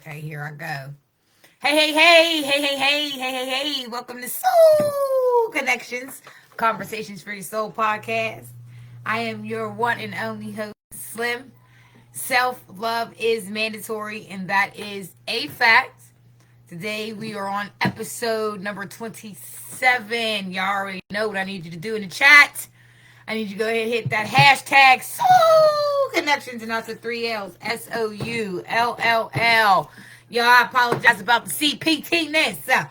Okay, here I go. Hey. Welcome to Soul Connections, Conversations for Your Soul podcast. I am your one and only host, Slim. Self-love is mandatory, and that is a fact. Today we are on episode number 27. Y'all already know what I need you to do in the chat. I need you to go ahead and hit that hashtag SoulllConnections, and that's the 3 L's, SOULLL. Y'all, I apologize about the CPT-ness. I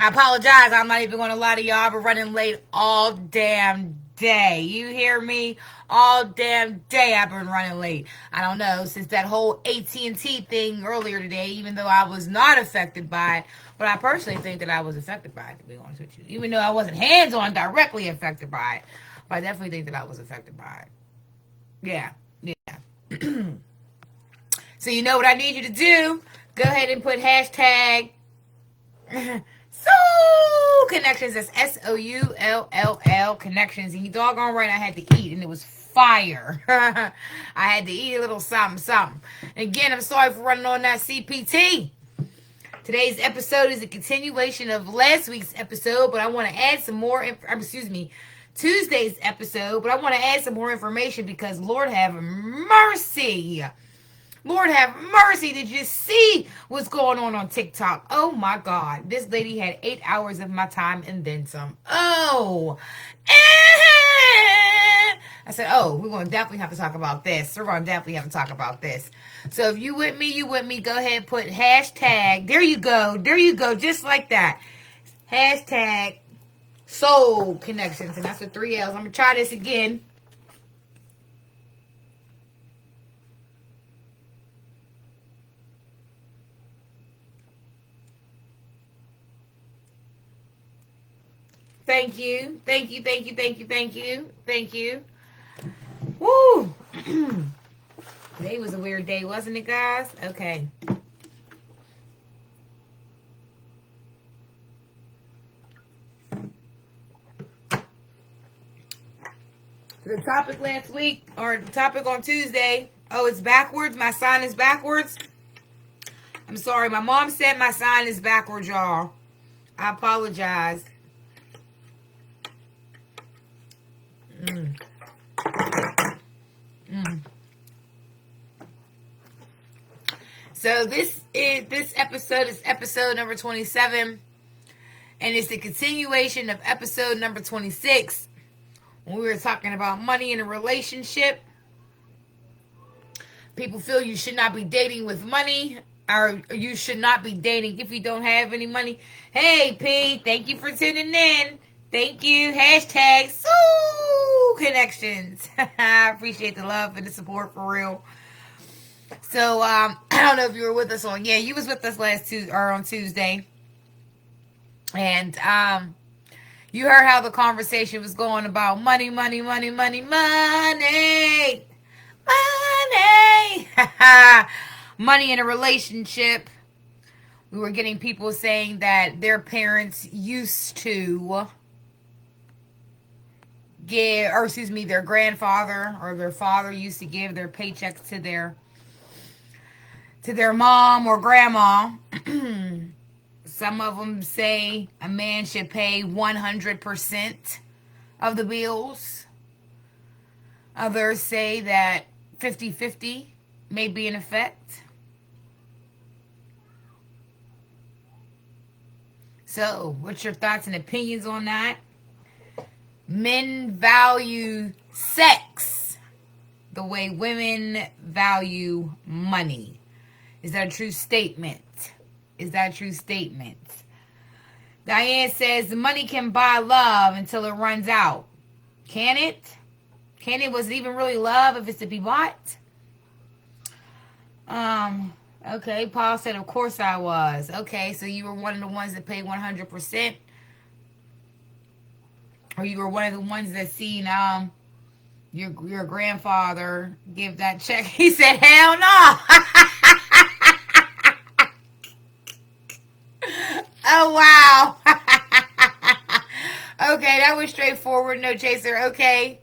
apologize. I'm not even going to lie to y'all. I've been running late all damn day. You hear me? All damn day I've been running late. I don't know, since that whole AT&T thing earlier today, even though I was not affected by it, but I personally think that I was affected by it, to be honest with you. Even though I wasn't hands-on directly affected by it, but I definitely think that I was affected by it. Yeah. So you know what I need you to do? Go ahead and put hashtag SoulllConnections. That's SOULLL Connections. And you doggone right, I had to eat, and it was fire. I had to eat a little something. And again, I'm sorry for running on that CPT. Today's episode is a continuation of last week's episode, but I want to add some more, Tuesday's episode, but I want to add some more information because Lord have mercy. Lord have mercy. Did you see what's going on TikTok? Oh my God. This lady had 8 hours of my time and then some. I said, we're going to definitely have to talk about this. We're going to definitely have to talk about this. So if you with me, go ahead and put hashtag. There you go. Just like that. Hashtag SoulllConnections. And that's with 3 L's. I'm going to try this again. Thank you. Woo! Today was a weird day, wasn't it, guys? Okay. The topic last week, or the topic on Tuesday, it's backwards. My sign is backwards. I'm sorry. My mom said my sign is backwards, y'all. I apologize. So this episode is episode number 27, and it's the continuation of episode number 26 when we were talking about money in a relationship. People feel you should not be dating with money, or you should not be dating if you don't have any money. Hey P, thank you for tuning in. Thank you. Hashtag SoulllConnections. I appreciate the love and the support, for real. So, I don't know if you were with us you was with us on Tuesday. And, you heard how the conversation was going about money. Money in a relationship. We were getting people saying that their parents used to their grandfather or their father used to give their paychecks to their mom or grandma. Some of them say a man should pay 100% of the bills. Others say that 50-50 may be in effect. So, what's your thoughts and opinions on that? Men value sex the way women value money. Is that a true statement? Diane says money can buy love until it runs out. Can it? Was it even really love if it's to be bought? Okay, Paul said, of course I was. Okay, so you were one of the ones that paid 100%? Or you were one of the ones that seen your grandfather give that check? He said, hell no. Oh, wow. Okay, that was straightforward. No chaser. Okay.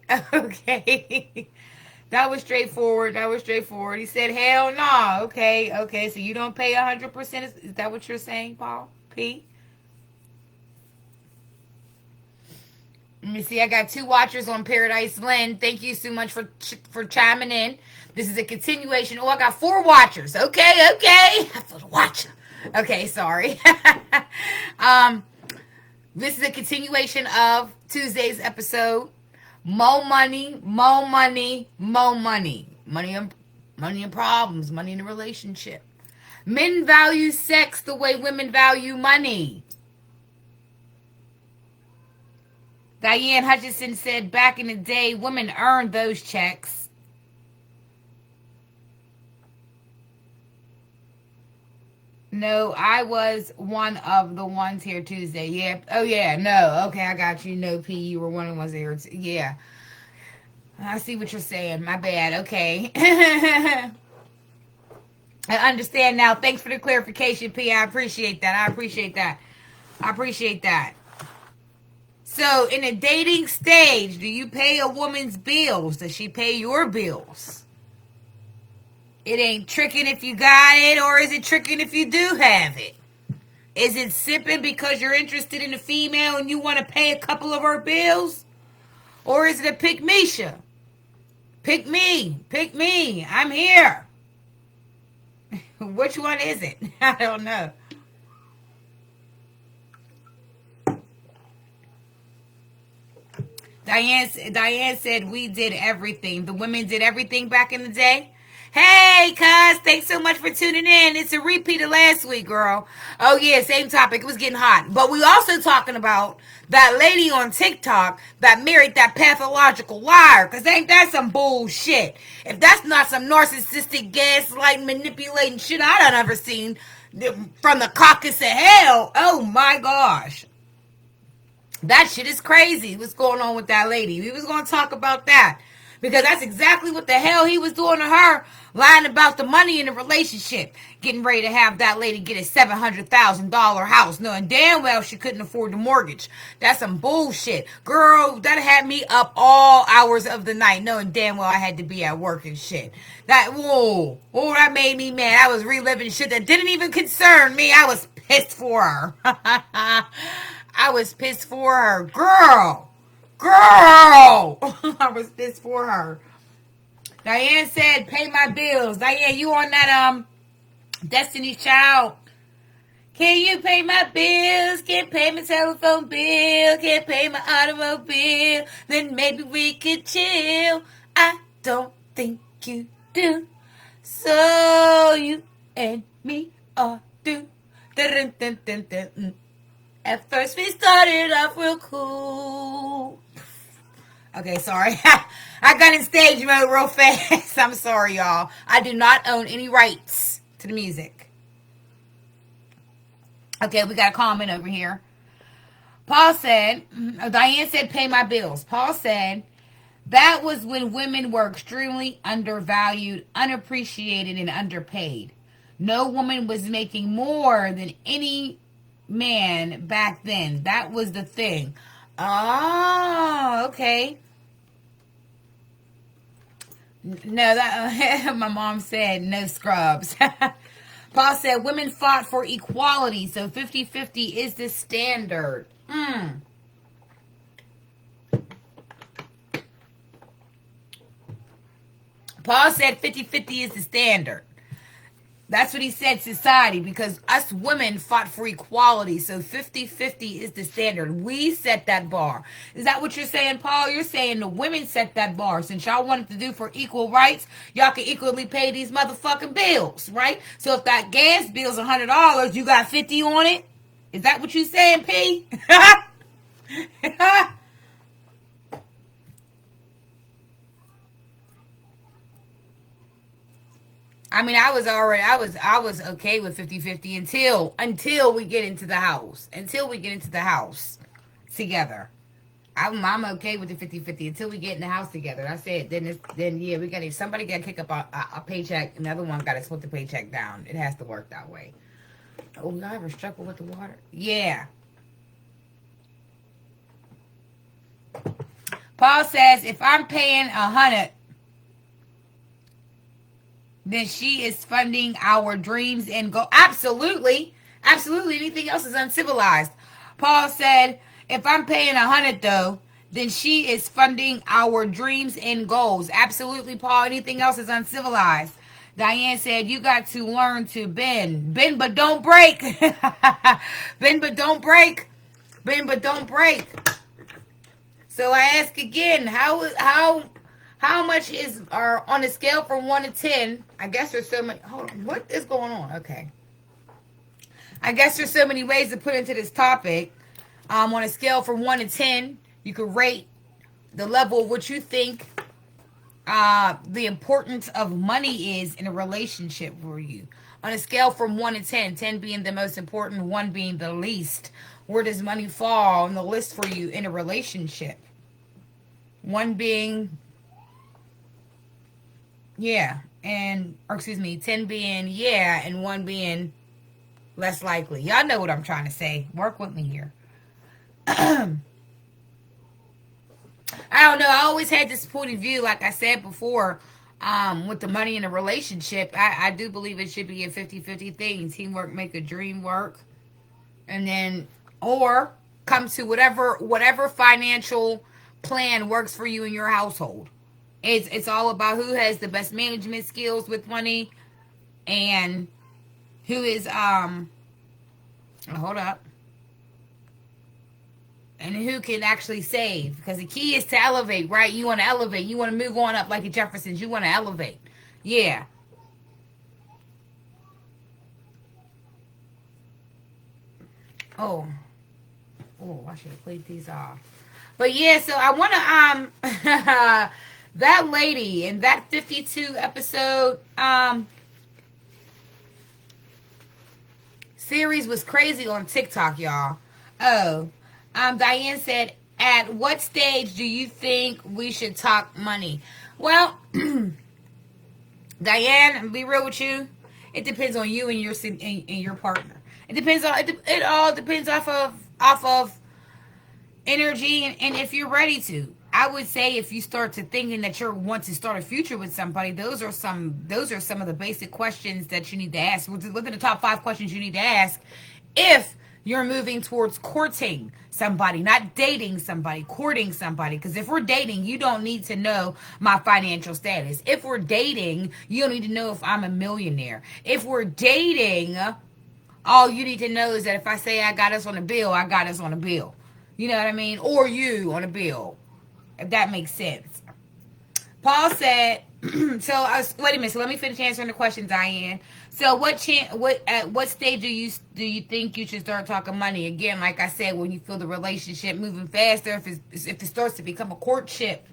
That was straightforward. That was straightforward. He said, hell no. Okay, okay. So you don't pay 100%. Is that what you're saying, Paul? P? Let me see. I got 2 watchers on Paradise Lynn. Thank you so much for chiming in. This is a continuation. Oh, I got 4 watchers. Okay, okay. I feel the watcher. Okay, sorry. This is a continuation of Tuesday's episode. MoMoney MoMoney MoMoney. Money and problems. Money in a relationship. Men value sex the way women value money. Diane Hutchinson said back in the day, women earned those checks. No, I was one of the ones here Tuesday. Yeah. Oh, yeah. No. Okay, I got you. No, P, you were one of the ones here. Yeah. I see what you're saying. My bad. Okay. I understand now. Thanks for the clarification, P. I appreciate that. I appreciate that. I appreciate that. So, in a dating stage, do you pay a woman's bills? Does she pay your bills? It ain't tricking if you got it, or is it tricking if you do have it? Is it sipping because you're interested in a female and you want to pay a couple of her bills? Or is it a pick Misha? Pick me. Pick me. I'm here. Which one is it? I don't know. Diane said we did everything. The women did everything back in the day. Hey, cuz, thanks so much for tuning in. It's a repeat of last week, girl. Oh, yeah, same topic. It was getting hot. But we also talking about that lady on TikTok that married that pathological liar. Because ain't that some bullshit? If that's not some narcissistic, gaslighting, manipulating shit I done ever seen from the caucus of hell. Oh, my gosh. That shit is crazy. What's going on with that lady? We was going to talk about that. Because that's exactly what the hell he was doing to her. Lying about the money in the relationship. Getting ready to have that lady get a $700,000 house. Knowing damn well she couldn't afford the mortgage. That's some bullshit. Girl, that had me up all hours of the night. Knowing damn well I had to be at work and shit. That that made me mad. I was reliving shit that didn't even concern me. I was pissed for her. I was pissed for her. Girl. I was pissed for her. Diane said, pay my bills. Diane, you on that Destiny's Child. Can you pay my bills? Can't pay my telephone bill. Can't pay my automobile. Then maybe we could chill. I don't think you do. So you and me are through. Dun, dun, dun, dun, dun. At first we started off real cool. Okay, sorry. I got in stage mode real fast. I'm sorry, y'all. I do not own any rights to the music. Okay, we got a comment over here. Paul said, Diane said, pay my bills. Paul said, that was when women were extremely undervalued, unappreciated, and underpaid. No woman was making more than any man back then. That was the thing. Oh, okay. No, that my mom said no scrubs. Paul said women fought for equality, so 50-50 is the standard. Paul said 50-50 is the standard. That's what he said, society, because us women fought for equality. So 50-50 is the standard. We set that bar. Is that what you're saying, Paul? You're saying the women set that bar. Since y'all wanted to do for equal rights, y'all can equally pay these motherfucking bills, right? So if that gas bill's $100, you got 50 on it? Is that what you saying, P? I mean, I was okay with 50-50 until we get into the house. Until we get into the house together. I'm okay with the 50-50 until we get in the house together. That's it. Then yeah, somebody got to kick up a paycheck. Another one got to split the paycheck down. It has to work that way. Oh, y'all ever struggle with the water? Yeah. Paul says, if I'm paying $100, then she is funding our dreams and go. Absolutely. Absolutely. Anything else is uncivilized. Paul said, if I'm paying 100 though, then she is funding our dreams and goals. Absolutely, Paul. Anything else is uncivilized. Diane said, you got to learn to bend. Bend but don't break. Bend but don't break. Bend but don't break. So I ask again, how much is on a scale from 1 to 10? I guess there's so many. Hold on. What is going on? Okay. I guess there's so many ways to put into this topic. On a scale from 1 to 10, you could rate the level of what you think the importance of money is in a relationship for you. On a scale from 1 to 10, 10 being the most important, 1 being the least, where does money fall on the list for you in a relationship? 1 being, yeah, and, or excuse me, 10 being, yeah, and 1 being less likely. Y'all know what I'm trying to say. Work with me here. I don't know. I always had this point of view, like I said before, with the money in a relationship. I do believe it should be a 50-50 thing. Teamwork make a dream work. And then, or come to whatever financial plan works for you in your household. It's all about who has the best management skills with money and who is, hold up. And who can actually save. Because the key is to elevate, right? You want to elevate. You want to move on up like the Jeffersons. You want to elevate. Yeah. Oh, I should have played these off. But yeah, so I want to, that lady in that 52 episode, series was crazy on TikTok, y'all. Oh, Diane said, at what stage do you think we should talk money? Well, Diane, I'll be real with you. It depends on you and your partner. It depends on it all depends off of energy and if you're ready to. I would say if you start to thinking that you want to start a future with somebody, those are some of the basic questions that you need to ask. Within the top 5 questions you need to ask if you're moving towards courting somebody, not dating somebody, courting somebody. Because if we're dating, you don't need to know my financial status. If we're dating, you don't need to know if I'm a millionaire. If we're dating, all you need to know is that if I say I got us on a bill, I got us on a bill. You know what I mean? Or you on a bill. If that makes sense. Paul said, wait a minute. So let me finish answering the question, Diane. So at what stage do you think you should start talking money? Again, like I said, when you feel the relationship moving faster, if it starts to become a courtship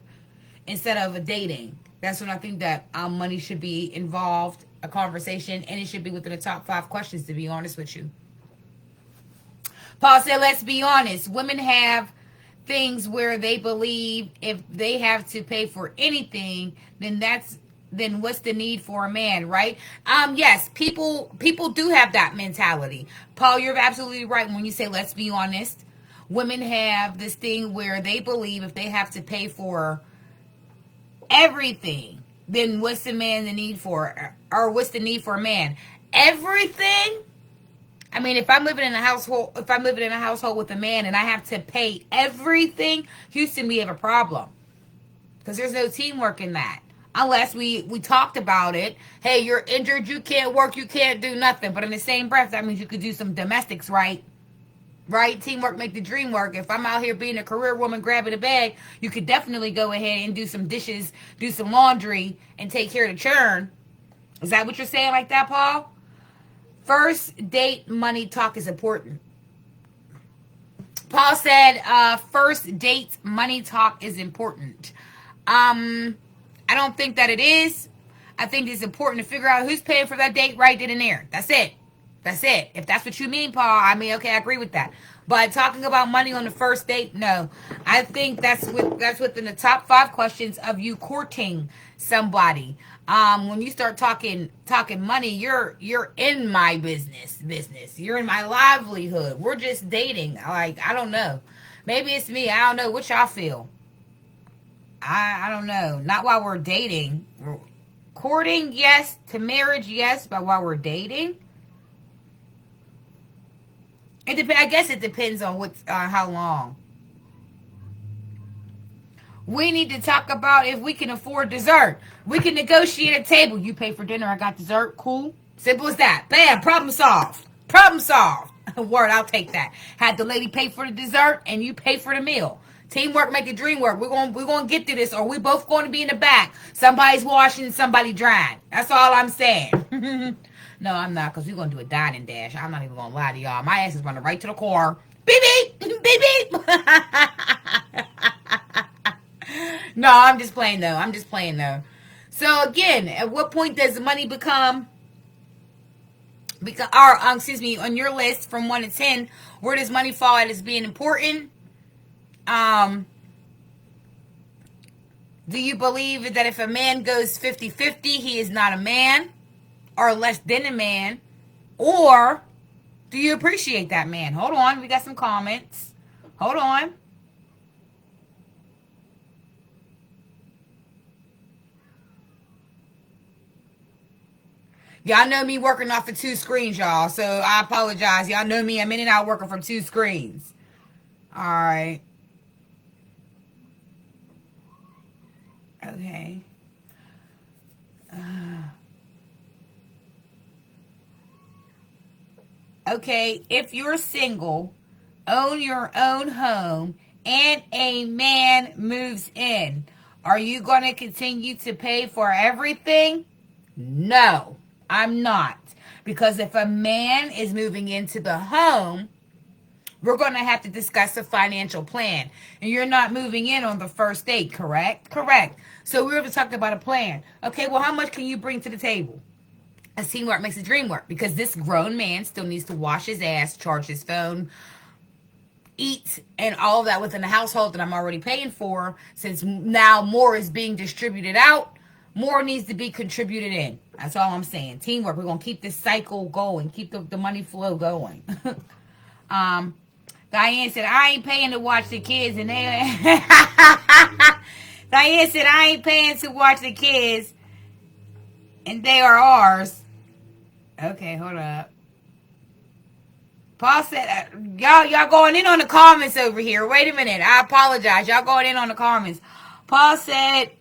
instead of a dating, that's when I think that money should be involved, a conversation, and it should be within the top 5 questions, to be honest with you. Paul said, let's be honest. Women have things where they believe if they have to pay for anything, then what's the need for a man, right? Yes, people do have that mentality. Paul, you're absolutely right when you say let's be honest. Women have this thing where they believe if they have to pay for everything, then what's the man the need for, or what's the need for a man? Everything? I mean, if I'm living in a household with a man and I have to pay everything, Houston, we have a problem. Because there's no teamwork in that. Unless we talked about it. Hey, you're injured, you can't work, you can't do nothing. But in the same breath, that means you could do some domestics, right? Right? Teamwork make the dream work. If I'm out here being a career woman grabbing a bag, you could definitely go ahead and do some dishes, do some laundry, and take care of the churn. Is that what you're saying like that, Paul? First date money talk is important. Paul said, first date money talk is important. I don't think that it is. I think it's important to figure out who's paying for that date right then and there. That's it. If that's what you mean, Paul, I mean, okay, I agree with that. But talking about money on the first date, no. I think that's within the top 5 questions of you courting somebody. When you start talking money, you're in my business. You're in my livelihood. We're just dating. Like, I don't know. Maybe it's me. I don't know what y'all feel. I don't know. Not while we're dating. Courting, yes. To marriage, yes. But while we're dating, I guess it depends on how long. We need to talk about if we can afford dessert. We can negotiate a table. You pay for dinner, I got dessert. Cool. Simple as that. Bam, problem solved. Problem solved. Word, I'll take that. Had the lady pay for the dessert and you pay for the meal. Teamwork make the dream work. We're gonna get through this, or we both going to be in the back. Somebody's washing, somebody drying. That's all I'm saying. No, I'm not, because we're gonna do a dining dash. I'm not even gonna lie to y'all. My ass is running right to the car. Beep beep, beep beep. No, I'm just playing though. So again, at what point does the money become on your list from 1 to 10, where does money fall at as being important? Do you believe that if a man goes 50-50, he is not a man or less than a man? Or do you appreciate that man? Hold on, we got some comments. Hold on. Y'all know me working off of 2 screens, y'all. So I apologize. Y'all know me. I'm in and out working from 2 screens. All right. Okay. Okay. If you're single, own your own home, and a man moves in, are you going to continue to pay for everything? No. I'm not. Because if a man is moving into the home, we're going to have to discuss a financial plan. And you're not moving in on the first date, correct? Correct. So we have to talk about a plan. Okay, well, how much can you bring to the table? A teamwork makes a dream work. Because this grown man still needs to wash his ass, charge his phone, eat, and all of that within the household that I'm already paying for. Since now more is being distributed out, more needs to be contributed in. That's all I'm saying. Teamwork. We're going to keep this cycle going. Keep the money flow going. Diane said, I ain't paying to watch the kids. And they... Diane said, I ain't paying to watch the kids. And they are ours. Okay, hold up. Paul said, y'all going in on the comments over here. Wait a minute. I apologize. Y'all going in on the comments. Paul said...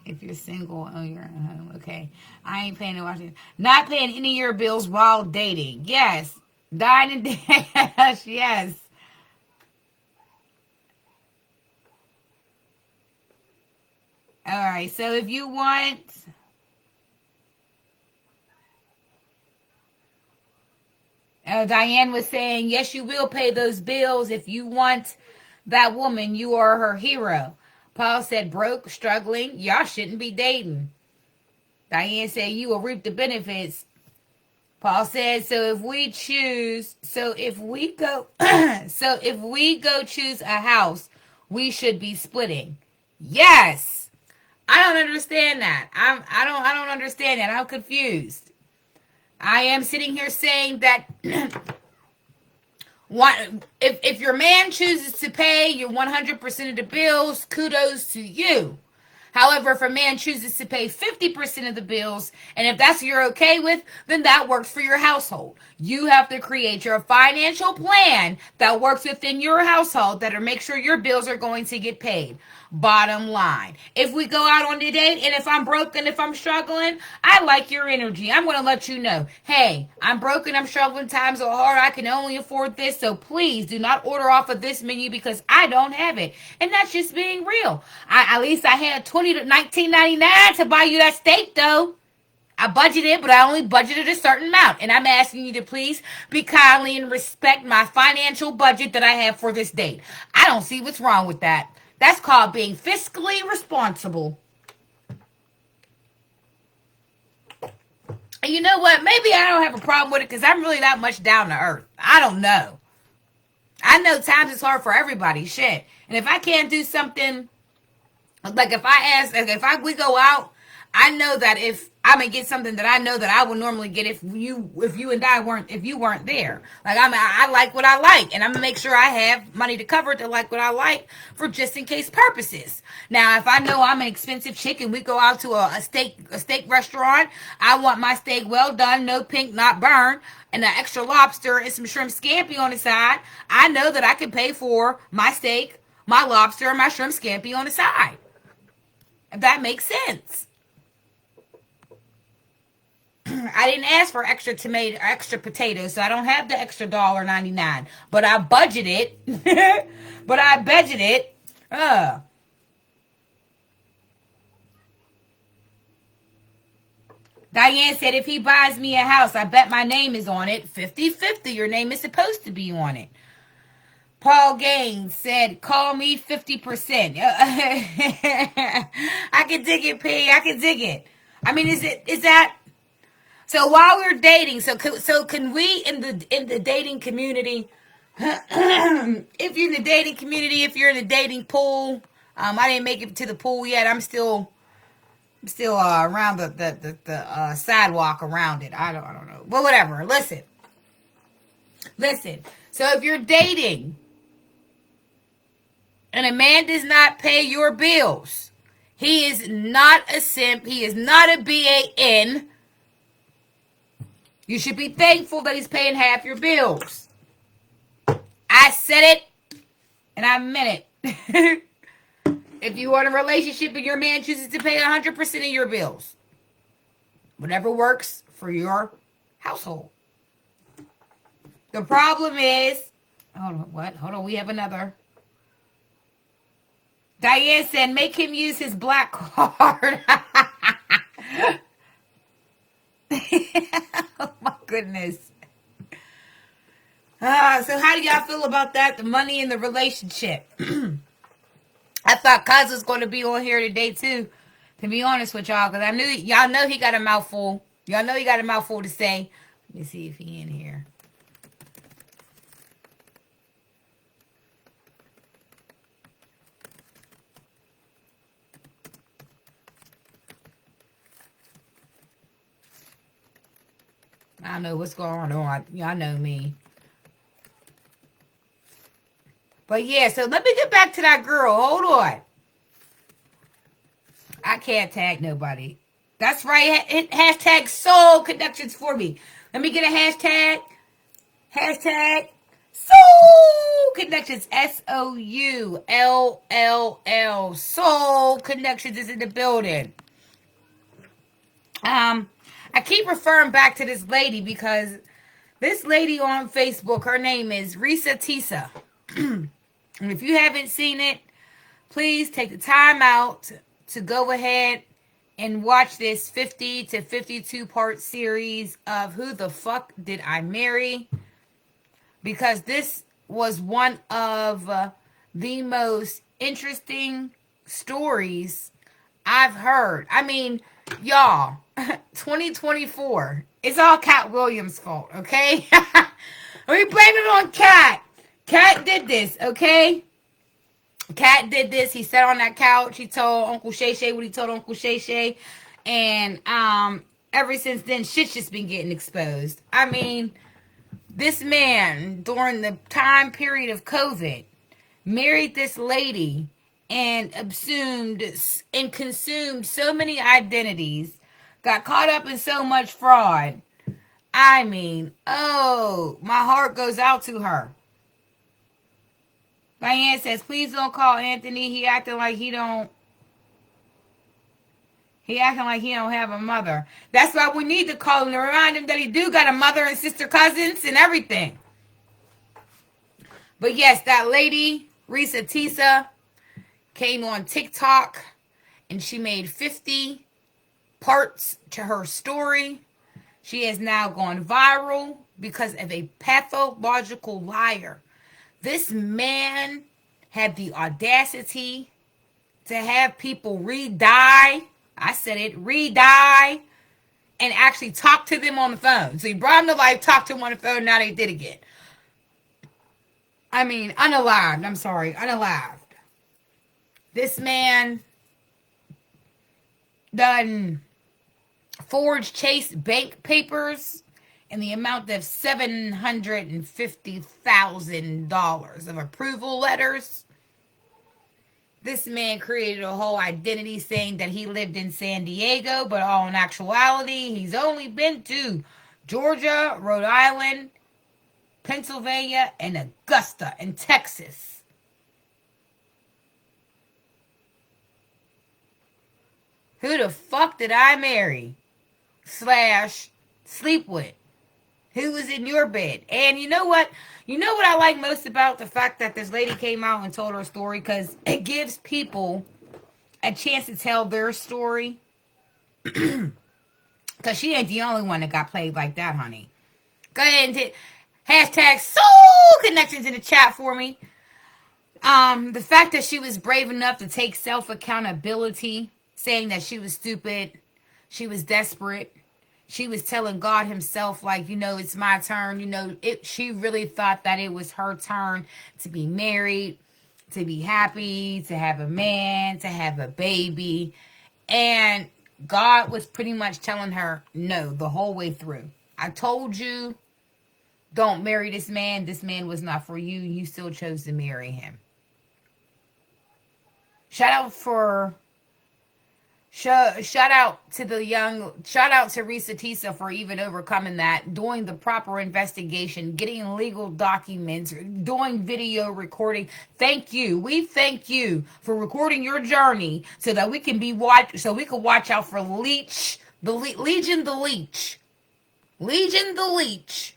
If you're single, own your own home. Okay. I ain't paying to watch it. Not paying any of your bills while dating. Yes. Dine and dash. Yes. All right. So if you want... Diane was saying, yes, you will pay those bills. If you want that woman, you are her hero. Paul said, broke, struggling, y'all shouldn't be dating. Diane said, you will reap the benefits. Paul said, so if we go choose a house, we should be splitting. Yes. I don't understand that. I don't understand that. I'm confused. I am sitting here saying that if your man chooses to pay your 100% of the bills, kudos to you. However, if a man chooses to pay 50% of the bills, and if that's what you're okay with, then that works for your household. You have to create your financial plan that works within your household that'll make sure your bills are going to get paid. Bottom line. If we go out on the date, and if I'm broken, if I'm struggling, I like your energy. I'm going to let you know, hey, I'm broken, I'm struggling, times are hard, I can only afford this, so please do not order off of this menu because I don't have it. And that's just being real. At least I had $20 to $19.99 to buy you that steak, though. I budgeted, but I only budgeted a certain amount. And I'm asking you to please be kindly and respect my financial budget that I have for this date. I don't see what's wrong with that. That's called being fiscally responsible. And you know what? Maybe I don't have a problem with it because I'm really that much down to earth. I don't know. I know times is hard for everybody. Shit. And if I can't do something, like if we go out, I know that if I'm gonna get something that I know that I would normally get if you weren't there. Like I like what I like, and I'm gonna make sure I have money to cover it to like what I like for just in case purposes. Now, if I know I'm an expensive chick and we go out to a steak restaurant, I want my steak well done, no pink, not burned, and an extra lobster and some shrimp scampi on the side. I know that I can pay for my steak, my lobster, and my shrimp scampi on the side. If that makes sense. I didn't ask for extra tomato, extra potatoes, so I don't have the extra $1.99. But I budgeted. But I budgeted. Diane said, if he buys me a house, I bet my name is on it. 50-50. Your name is supposed to be on it. Paul Gaines said, call me 50%. I can dig it, P. I can dig it. I mean, is that... So while we're dating, so can we in the dating community, if you're in the dating community, if you're in the dating pool, I didn't make it to the pool yet. I'm still around the sidewalk around it. I don't know. But whatever. Listen. So if you're dating and a man does not pay your bills, he is not a simp. He is not a BAN. You should be thankful that he's paying half your bills. I said it, and I meant it. If you are in a relationship and your man chooses to pay 100% of your bills, whatever works for your household. The problem is, hold on, we have another. Diane said, make him use his black card. Oh my goodness. So how do y'all feel about that? The money in the relationship. I thought Cuz was going to be on here today too, to be honest with y'all, because I knew y'all know he got a mouthful. Y'all know he got a mouthful to say. Let me see if he in here. I don't know what's going on. Y'all know me. But yeah, so let me get back to that girl. Hold on. I can't tag nobody. That's right. Hashtag SoulllConnections for me. Let me get a hashtag. Hashtag SoulllConnections. SOULLL. SoulllConnections is in the building. I keep referring back to this lady because this lady on Facebook, her name is Risa Tisa. And if you haven't seen it, please take the time out to go ahead and watch this 50 to 52 part series of Who the Fuck Did I Marry? Because this was one of the most interesting stories I've heard. I mean, y'all, 2024. It's all Cat Williams' fault, okay? We blame it on Cat. Cat did this, okay? Cat did this. He sat on that couch. He told Uncle Shay Shay what he told Uncle Shay Shay. And ever since then, shit's just been getting exposed. I mean, this man, during the time period of COVID, married this lady and assumed and consumed so many identities, got caught up in so much fraud. I mean, oh, my heart goes out to her. Diane says, please don't call Anthony. He acting like he don't have a mother. That's why we need to call him to remind him that he do got a mother and sister cousins and everything. But yes, that lady, Risa Tisa, came on TikTok and she made 50 parts to her story. She has now gone viral because of a pathological liar. This man had the audacity to have people re-die. I said it, re-die, and actually talk to them on the phone. So he brought them to life, talked to them on the phone, now they did again. I mean, unalived. I'm sorry, unalived. This man done forged Chase bank papers in the amount of $750,000 of approval letters. This man created a whole identity saying that he lived in San Diego, but all in actuality, he's only been to Georgia, Rhode Island, Pennsylvania, and Augusta in Texas. Who the fuck did I marry / sleep with? Who was in your bed? And you know what? You know what I like most about the fact that this lady came out and told her story? Because it gives people a chance to tell their story. Because she ain't the only one that got played like that, honey. Go ahead and hit hashtag SoulllConnections in the chat for me. The fact that she was brave enough to take self-accountability, saying that she was stupid, she was desperate. She was telling God himself, like, you know, it's my turn. You know, she really thought that it was her turn to be married, to be happy, to have a man, to have a baby. And God was pretty much telling her no the whole way through. I told you, don't marry this man. This man was not for you. You still chose to marry him. Shout out to Risa Tisa for even overcoming that, doing the proper investigation, getting legal documents, doing video recording. Thank you. We thank you for recording your journey so that we can watch out for Legion the Leech. Legion the Leech.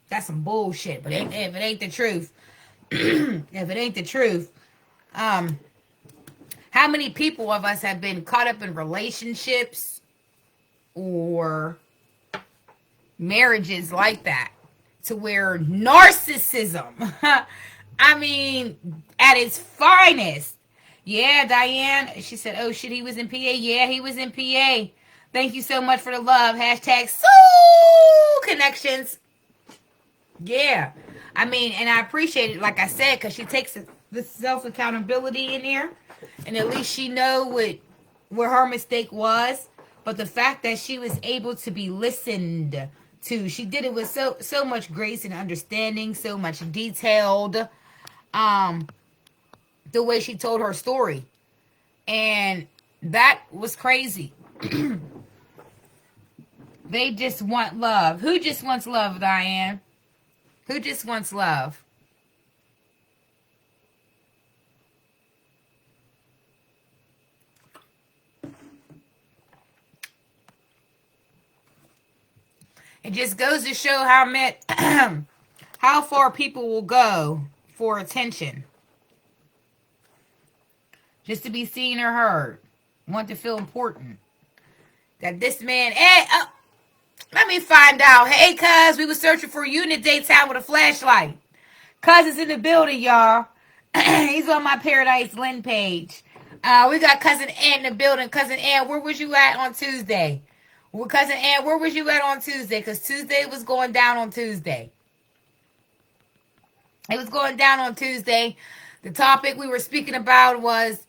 That's some bullshit, but if it ain't the truth, if it ain't the truth, how many people of us have been caught up in relationships or marriages like that to where narcissism, I mean, at its finest. Yeah, Diane, she said, oh shit, he was in PA. Yeah, he was in PA. Thank you so much for the love. Hashtag SoulllConnections. Yeah, I mean, and I appreciate it, like I said, because she takes the self-accountability in there. And at least she know what her mistake was. But the fact that she was able to be listened to, she did it with so much grace and understanding, so much detailed, the way she told her story. And that was crazy. They just want love. Who just wants love, Diane? Who just wants love? It just goes to show how far people will go for attention. Just to be seen or heard. Want to feel important. That this man, let me find out. Hey, cuz, we were searching for you in the daytime with a flashlight. Cuz is in the building, y'all. He's on my Paradise Lynn page. We got Cousin Ann in the building. Cousin Ann, where was you at on Tuesday? Well, Cousin Ann, where was you at on Tuesday? Because Tuesday was going down on Tuesday. It was going down on Tuesday. The topic we were speaking about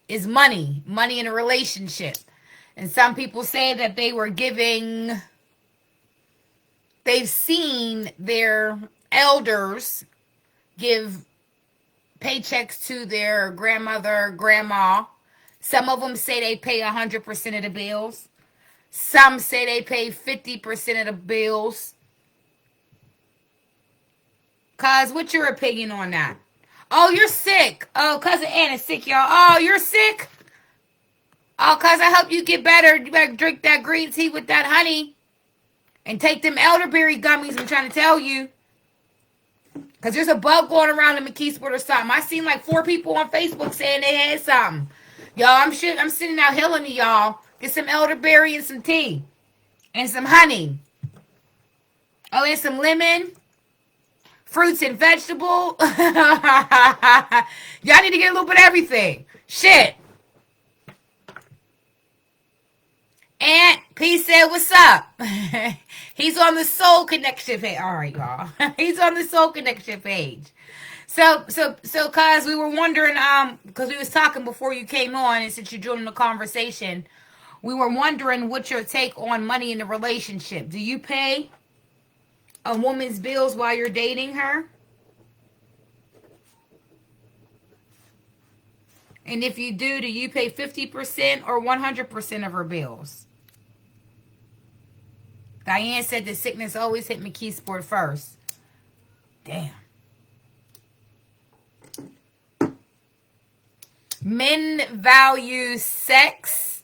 is money. Money in a relationship. And some people say that they've seen their elders give paychecks to their grandmother, grandma. Some of them say they pay 100% of the bills. Some say they pay 50% of the bills. Cuz, what's your opinion on that? Oh, you're sick. Oh, Cousin Ann is sick, y'all. Oh, you're sick? Oh, cuz, I hope you get better. You better drink that green tea with that honey. And take them elderberry gummies, I'm trying to tell you. Because there's a bug going around in McKeesport or something. I seen like 4 people on Facebook saying they had something. Y'all, I'm sitting out healing to y'all. Get some elderberry and some tea. And some honey. Oh, and some lemon. Fruits and vegetables. Y'all need to get a little bit of everything. Shit. Aunt P said, what's up? He's on the Soul Connection page. All right, y'all. He's on the Soul Connection page. So, cuz we were wondering, because we was talking before you came on, and since you joined the conversation, We were wondering what's your take on money in a relationship. Do you pay a woman's bills while you're dating her? And if you do you pay 50% or 100% of her bills? Diane said the sickness always hit McKeesport first. Damn. Men value sex.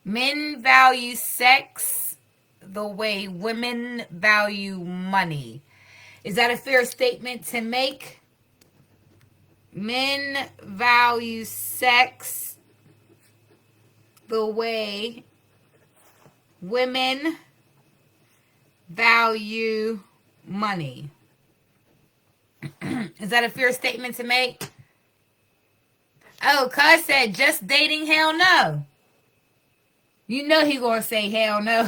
Men value sex the way women value money. Is that a fair statement to make? Men value sex the way women value money. Is that a fair statement to make? Oh, cuz said just dating, hell no. You know he gonna say hell no.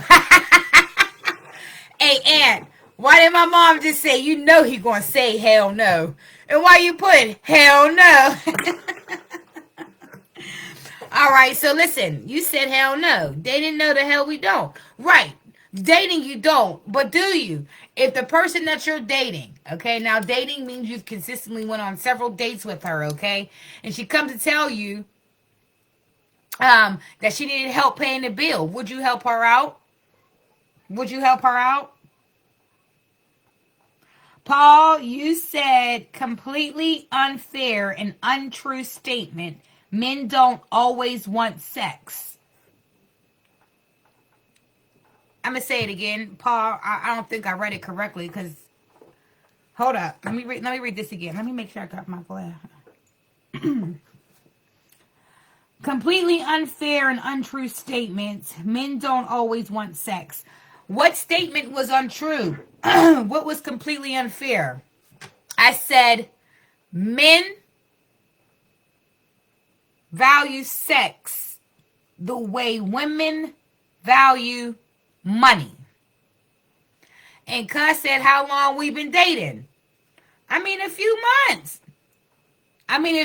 Hey, Aunt, why did my mom just say you know he gonna say hell no? And why you put hell no? All right, so listen, you said hell no. Dating, no, the hell we don't. Right, dating you don't, but do you? If the person that you're dating, okay, now dating means you've consistently went on several dates with her, okay, and she comes to tell you that she needed help paying the bill, would you help her out? Would you help her out? Paul, you said completely unfair and untrue statement. Men don't always want sex. I'm going to say it again. Paul, I don't think I read it correctly because, hold up. Let me read this again. Let me make sure I got my glass. Completely unfair and untrue statements. Men don't always want sex. What statement was untrue? What was completely unfair? I said men value sex the way women value money. And cuz said how long we been dating. I mean, a few months. I mean,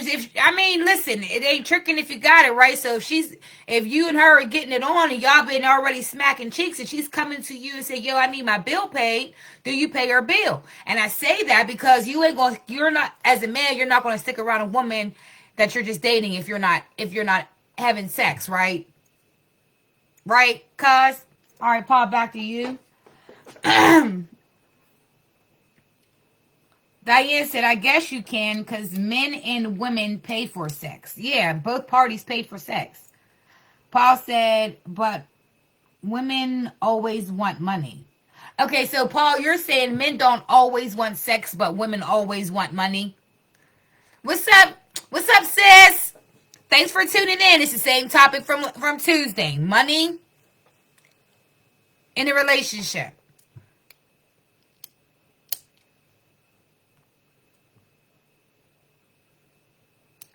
listen, it ain't tricking if you got it, right? So if you and her are getting it on and y'all been already smacking cheeks and she's coming to you and say, yo, I need my bill paid, do you pay her bill? And I say that because you're not, as a man, you're not going to stick around a woman that you're just dating if you're not having sex, right? Right, cuz? All right, Paul, back to you. Diane said, I guess you can because men and women pay for sex. Yeah, both parties pay for sex. Paul said, but women always want money. Okay, so Paul, you're saying men don't always want sex, but women always want money. What's up? What's up, sis? Thanks for tuning in. It's the same topic from Tuesday. Money in a relationship.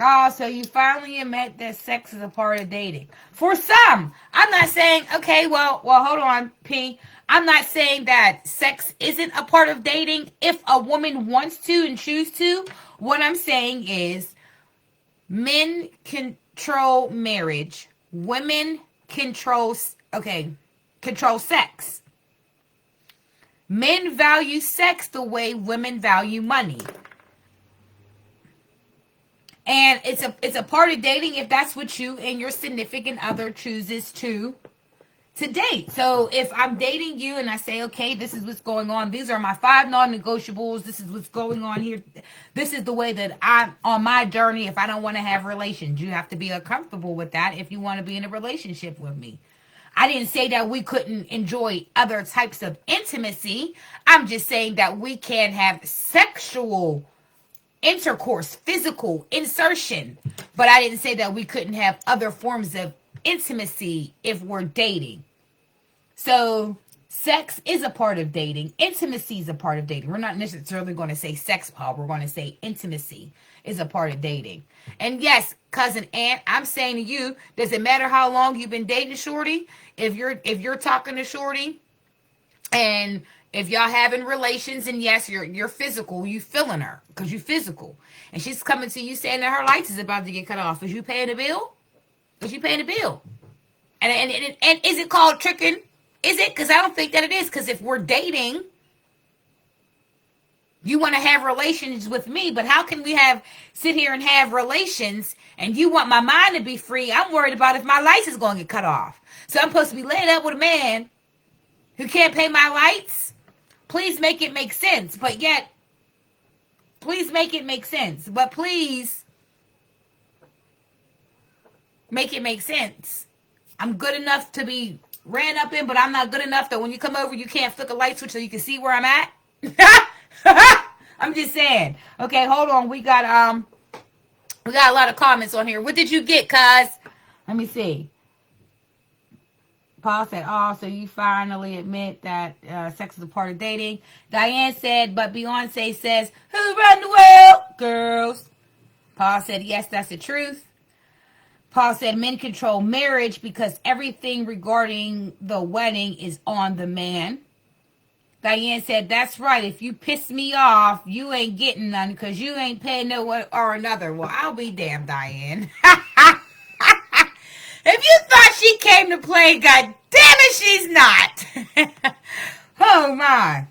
Oh, so you finally admit that sex is a part of dating. For some, I'm not saying, okay, well, hold on, P. I'm not saying that sex isn't a part of dating if a woman wants to and choose to. What I'm saying is men control marriage. Women control sex. Men value sex the way women value money. And it's a part of dating if that's what you and your significant other chooses to date. So if I'm dating you and I say, okay, this is what's going on. These are my 5 non-negotiables. This is what's going on here. This is the way that I'm on my journey if I don't want to have relations. You have to be uncomfortable with that if you want to be in a relationship with me. I didn't say that we couldn't enjoy other types of intimacy. I'm just saying that we can have sexual intercourse, physical insertion, but I didn't say that we couldn't have other forms of intimacy if we're dating. So sex is a part of dating. Intimacy is a part of dating. We're not necessarily going to say sex, Paul. We're going to say intimacy is a part of dating. And yes, cousin Aunt, I'm saying to you, does it matter how long you've been dating Shorty? If you're talking to Shorty and if y'all having relations and yes, you're physical, you feeling her because you physical. And she's coming to you saying that her lights is about to get cut off. Is you paying the bill? Because you paying the bill. And is it called tricking? Is it? Because I don't think that it is. Because if we're dating, you want to have relations with me, but how can we sit here and have relations and you want my mind to be free? I'm worried about if my lights is going to get cut off. So I'm supposed to be laying up with a man who can't pay my lights? Please make it make sense. But yet, please make it make sense. But please make it make sense. I'm good enough to be ran up in, but I'm not good enough that when you come over, you can't flick a light switch so you can see where I'm at. I'm just saying. Okay, hold on. We got a lot of comments on here. What did you get, cuz? Let me see. Paul said, oh, so you finally admit that sex is a part of dating. Diane said, but Beyonce says, who run the world? Girls. Paul said, yes, that's the truth. Paul said, men control marriage because everything regarding the wedding is on the man. Diane said, that's right. If you piss me off, you ain't getting none because you ain't paying no one or another. Well, I'll be damned, Diane. If you thought she came to play, God damn it, she's not. Oh, my.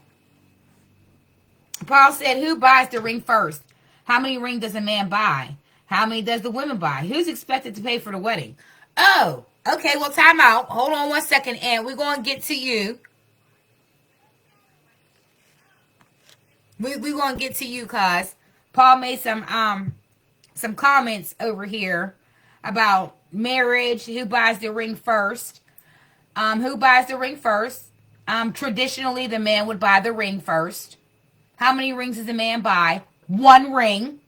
Paul said, who buys the ring first? How many rings does a man buy? How many does the women buy? Who's expected to pay for the wedding? Oh, okay, well, time out. Hold on one second, and we're going to get to you. We're going to get to you, cuz. Paul made some comments over here about marriage, who buys the ring first. Who buys the ring first? Traditionally, the man would buy the ring first. How many rings does a man buy? One ring.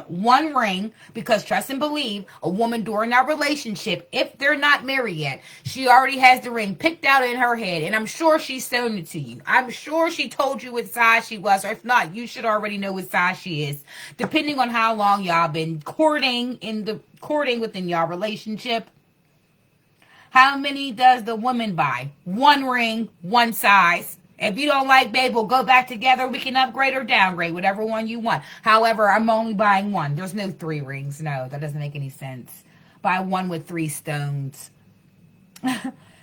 One ring, because trust and believe, a woman during our relationship, if they're not married yet, she already has the ring picked out in her head, and I'm sure she's shown it to you. I'm sure she told you what size she was, or if not, you should already know what size she is, depending on how long y'all been courting within y'all relationship. How many does the woman buy? One ring, one size. If you don't like, babe, we'll go back together. We can upgrade or downgrade, whatever one you want. However, I'm only buying one. There's no 3 rings. No, that doesn't make any sense. Buy one with 3 stones.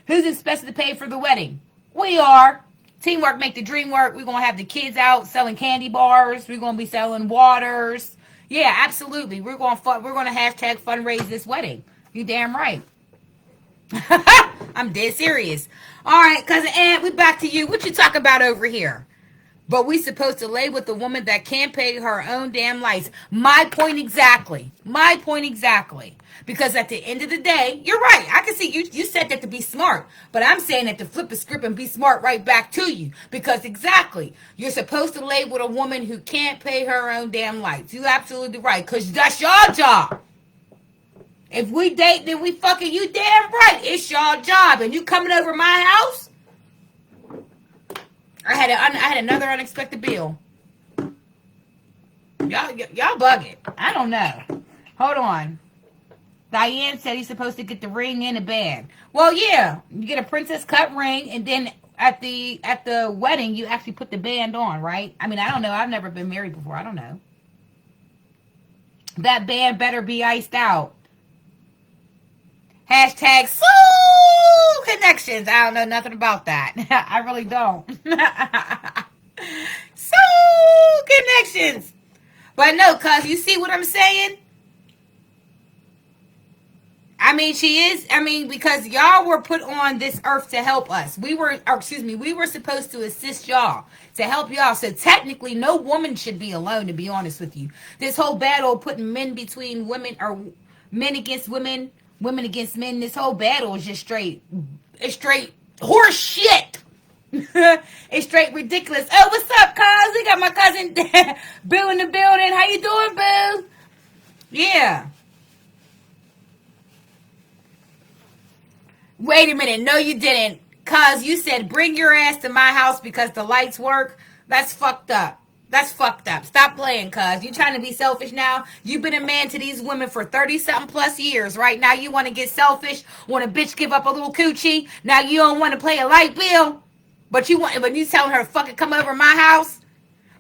Who's expected to pay for the wedding? We are. Teamwork make the dream work. We're going to have the kids out selling candy bars. We're going to be selling waters. Yeah, absolutely. We're going to hashtag fundraise this wedding. You damn right. I'm dead serious. All right, Cousin Ann, we back to you. What you talking about over here? But we supposed to lay with the woman that can't pay her own damn lights. My point exactly. My point exactly. Because at the end of the day, you're right. I can see you said that to be smart. But I'm saying that to flip the script and be smart right back to you. Because exactly, you're supposed to lay with a woman who can't pay her own damn lights. You're absolutely right. Because that's your job. If we date, then we fucking, you damn right. It's your job. And you coming over my house? I had another unexpected bill. Y'all bugging. I don't know. Hold on. Diane said he's supposed to get the ring and the band. Well, yeah. You get a princess cut ring, and then at the wedding, you actually put the band on, right? I mean, I don't know. I've never been married before. I don't know. That band better be iced out. Hashtag SoulllConnections. I don't know nothing about that. I really don't. SoulllConnections. But no, cuz you see what I'm saying? I mean, because y'all were put on this earth to help us. We were supposed to assist y'all, to help y'all. So technically, no woman should be alone, to be honest with you. This whole battle putting men between women, or men against women, women against men, this whole battle is just straight horse shit. It's straight ridiculous. Oh, what's up, cuz? We got my cousin Boo in the building. How you doing, Boo? Yeah. Wait a minute. No, you didn't. Cuz you said bring your ass to my house because the lights work. That's fucked up. That's fucked up. Stop playing, cuz. You trying to be selfish now? You've been a man to these women for 30-something plus years. Right now you want to get selfish, want a bitch give up a little coochie. Now you don't want to pay a light bill, but you telling her fucking come over my house?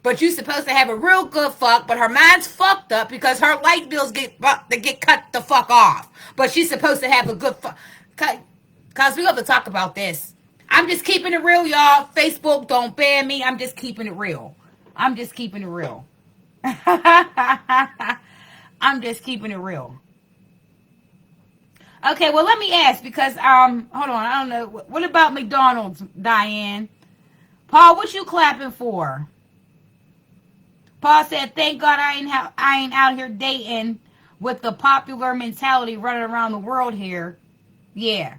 But you supposed to have a real good fuck, but her mind's fucked up because her light bills get cut the fuck off. But she's supposed to have a good fuck. Cause we have to talk about this. I'm just keeping it real, y'all. Facebook, don't ban me. I'm just keeping it real. I'm just keeping it real. I'm just keeping it real. Okay, well, let me ask because, hold on, I don't know. What about McDonald's, Diane? Paul, what you clapping for? Paul said, thank God I ain't out here dating with the popular mentality running around the world here. Yeah.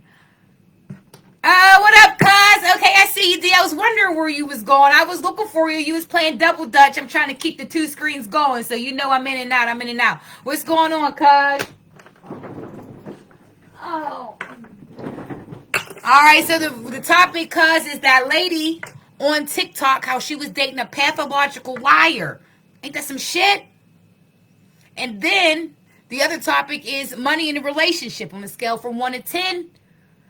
What up, cuz? Okay, I see you, D. I was wondering where you was going. I was looking for you. You was playing double dutch. I'm trying to keep the two screens going, so you know I'm in and out. I'm in and out. What's going on, cuz? Oh. All right, so the topic, cuz, is that lady on TikTok, how she was dating a pathological liar. Ain't that some shit? And then the other topic is money in a relationship on a scale from 1 to 10.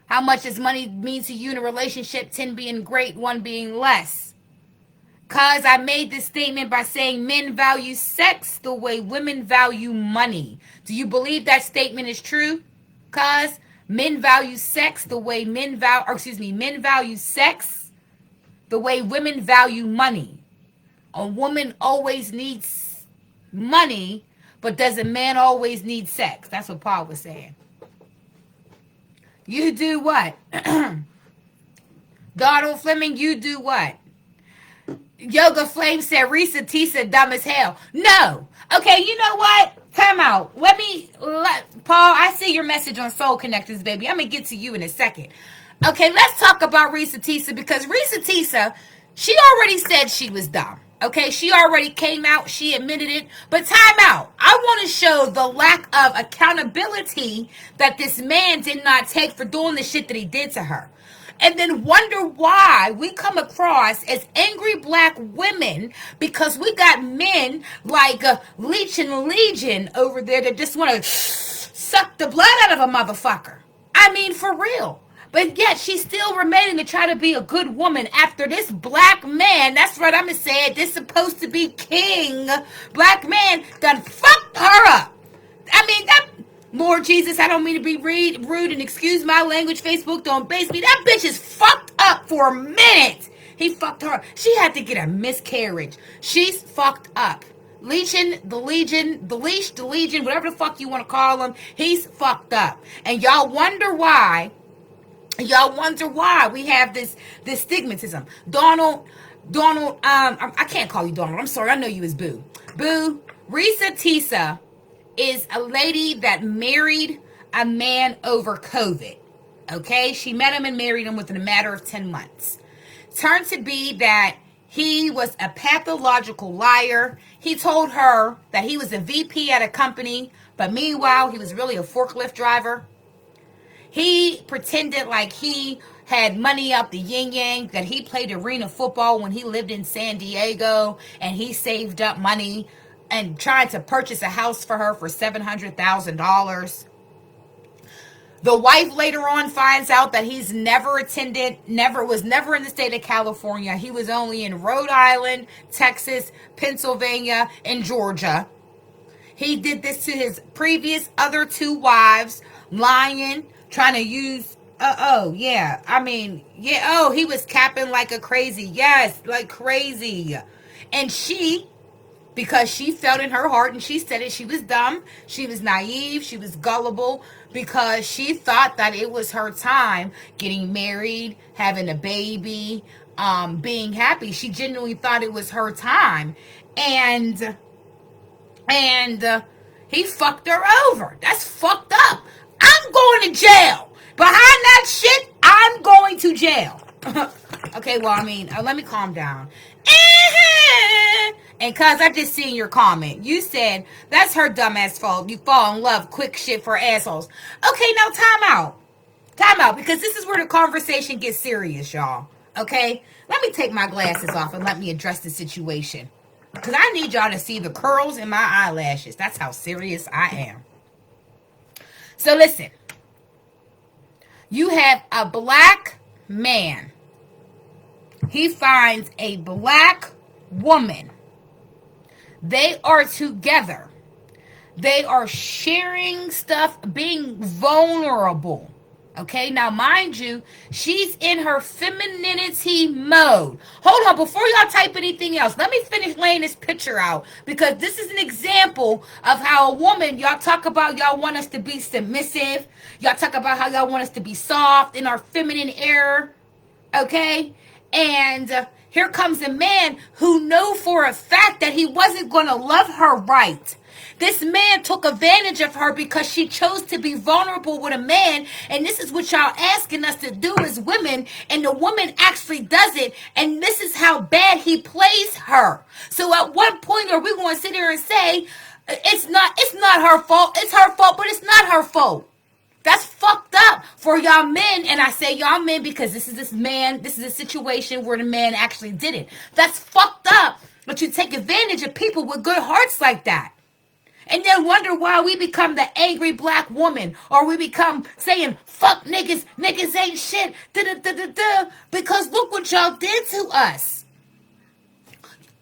How much does money mean to you in a relationship? 10 being great, 1 being less. Cuz I made this statement by saying men value sex the way women value money. Do you believe that statement is true? Cuz men value sex the way men value sex the way women value money. A woman always needs money, but does a man always need sex? That's what Paul was saying. You do what? Donald Fleming, you do what? Yoga Flame said Risa Tisa dumb as hell. No. Okay, you know what? Time out. Paul, I see your message on SoulllConnections, baby. I'm going to get to you in a second. Okay, let's talk about Risa Tisa because Risa Tisa, she already said she was dumb. Okay, she already came out. She admitted it. But time out. I want to show the lack of accountability that this man did not take for doing the shit that he did to her. And then wonder why we come across as angry black women because we got men like Leech and Legion over there that just want to suck the blood out of a motherfucker. I mean, for real. But yet she's still remaining to try to be a good woman after this black man, that's right, I'm going to say it, this supposed to be king black man done fucked her up. I mean, that, Lord Jesus, I don't mean to be rude and excuse my language, Facebook don't base me. That bitch is fucked up for a minute. He fucked her. She had to get a miscarriage. She's fucked up. Legion, the Legion, whatever the fuck you want to call him, he's fucked up. And y'all wonder why we have this stigmatism. Donald, I can't call you Donald. I'm sorry. I know you as Boo. Boo, Risa Tisa is a lady that married a man over COVID. Okay? She met him and married him within a matter of 10 months. Turned to be that he was a pathological liar. He told her that he was a VP at a company, but meanwhile, he was really a forklift driver. He pretended like he had money out the yin-yang, that he played arena football when he lived in San Diego, and he saved up money and tried to purchase a house for her for $700,000. The wife later on finds out that he's was never in the state of California. He was only in Rhode Island, Texas, Pennsylvania, and Georgia. He did this to his previous other 2 wives, lying, trying to use, he was capping like a crazy. Yes, like crazy. And she, because she felt in her heart, and she said it, she was dumb, she was naive, she was gullible, because she thought that it was her time getting married, having a baby, being happy. She genuinely thought it was her time. And he fucked her over. That's fucked up. I'm going to jail. Behind that shit, I'm going to jail. Okay, well, I mean, let me calm down. And cuz I just seen your comment. You said, that's her dumbass fault. You fall in love quick shit for assholes. Okay, now time out. Time out, because this is where the conversation gets serious, y'all. Okay? Let me take my glasses off and let me address the situation. Because I need y'all to see the curls in my eyelashes. That's how serious I am. So listen. You have a black man. He finds a black woman They are together. They are sharing stuff, being vulnerable. Okay, now mind you, she's in her femininity mode. Hold on, before y'all type anything else, let me finish laying this picture out, because this is an example of how a woman, y'all talk about y'all want us to be submissive. Y'all talk about how y'all want us to be soft in our feminine air. Okay, and here comes a man who knew for a fact that he wasn't going to love her right. This man took advantage of her because she chose to be vulnerable with a man. And this is what y'all asking us to do as women. And the woman actually does it. And this is how bad he plays her. So at what point are we going to sit here and say, it's not her fault. It's her fault, but it's not her fault. That's fucked up for y'all men. And I say y'all men because this is a situation where the man actually did it. That's fucked up. But you take advantage of people with good hearts like that. And then wonder why we become the angry black woman, or we become saying, fuck niggas, niggas ain't shit, da-da-da-da-da, because look what y'all did to us.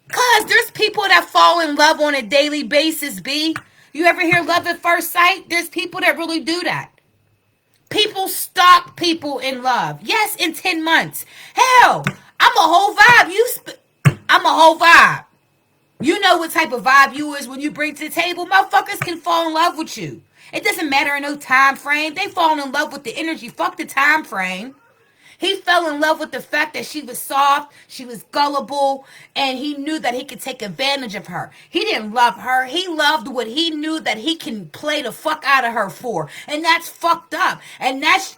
Because there's people that fall in love on a daily basis, B. You ever hear love at first sight? There's people that really do that. People stalk people in love. Yes, in 10 months. Hell, I'm a whole vibe. I'm a whole vibe. You know what type of vibe you is when you bring to the table. Motherfuckers can fall in love with you. It doesn't matter in no time frame. They fall in love with the energy. Fuck the time frame. He fell in love with the fact that she was soft, she was gullible, and he knew that he could take advantage of her. He didn't love her. He loved what he knew that he can play the fuck out of her for. And that's fucked up. And that's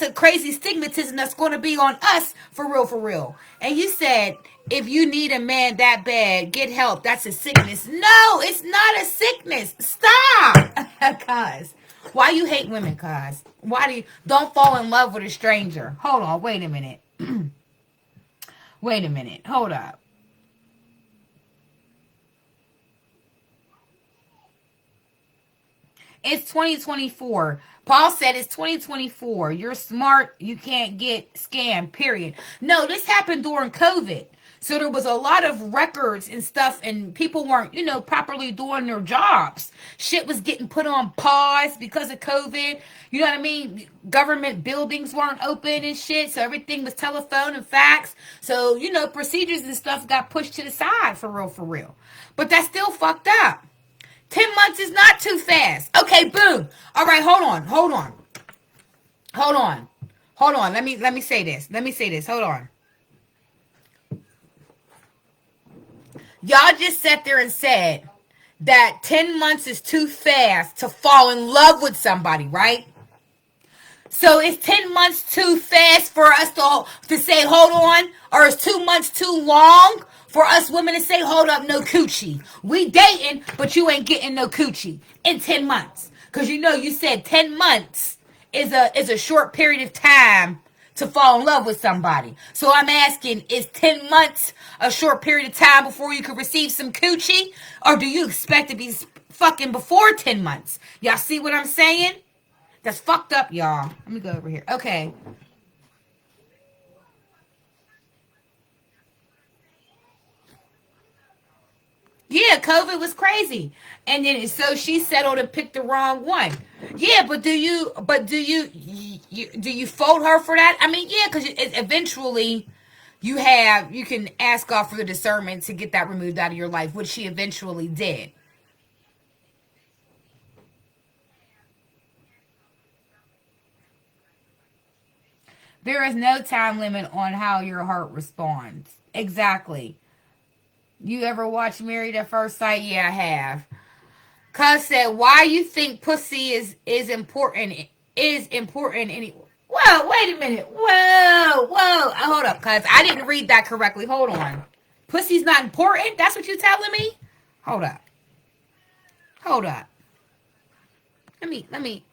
a crazy stigmatism that's going to be on us for real, for real. And you said, if you need a man that bad, get help. That's a sickness. No, it's not a sickness. Stop. Cuz. Why you hate women, cuz? Why do you don't fall in love with a stranger? Hold on, wait a minute. Wait a minute. Hold up. It's 2024. Paul said it's 2024. You're smart. You can't get scammed, period. No, this happened during COVID. So there was a lot of records and stuff, and people weren't, properly doing their jobs. Shit was getting put on pause because of COVID. You know what I mean? Government buildings weren't open and shit, so everything was telephone and fax. So, procedures and stuff got pushed to the side for real, for real. But that's still fucked up. 10 months is not too fast. Okay, boom. All right, hold on. Let me say this. Hold on. Y'all just sat there and said that 10 months is too fast to fall in love with somebody, right? So is 10 months too fast for us to say, hold on? Or is 2 months too long for us women to say, hold up, no coochie? We dating, but you ain't getting no coochie in 10 months. Because you said 10 months is a short period of time to fall in love with somebody. So I'm asking, is 10 months a short period of time before you can receive some coochie? Or do you expect to be fucking before 10 months? Y'all see what I'm saying? That's fucked up, y'all. Let me go over here. Okay. Yeah, COVID was crazy. And then so she settled and picked the wrong one. Yeah, but do you fault her for that? I mean, yeah, because eventually you can ask God for the discernment to get that removed out of your life, which she eventually did. There is no time limit on how your heart responds. Exactly. You ever watch Married at First Sight? Yeah, I have. Cuz said, why you think pussy is important? Is important any? Whoa, wait a minute. Whoa. Hold up, cuz I didn't read that correctly. Hold on. Pussy's not important? That's what you telling me? Hold up. Hold up. Let me.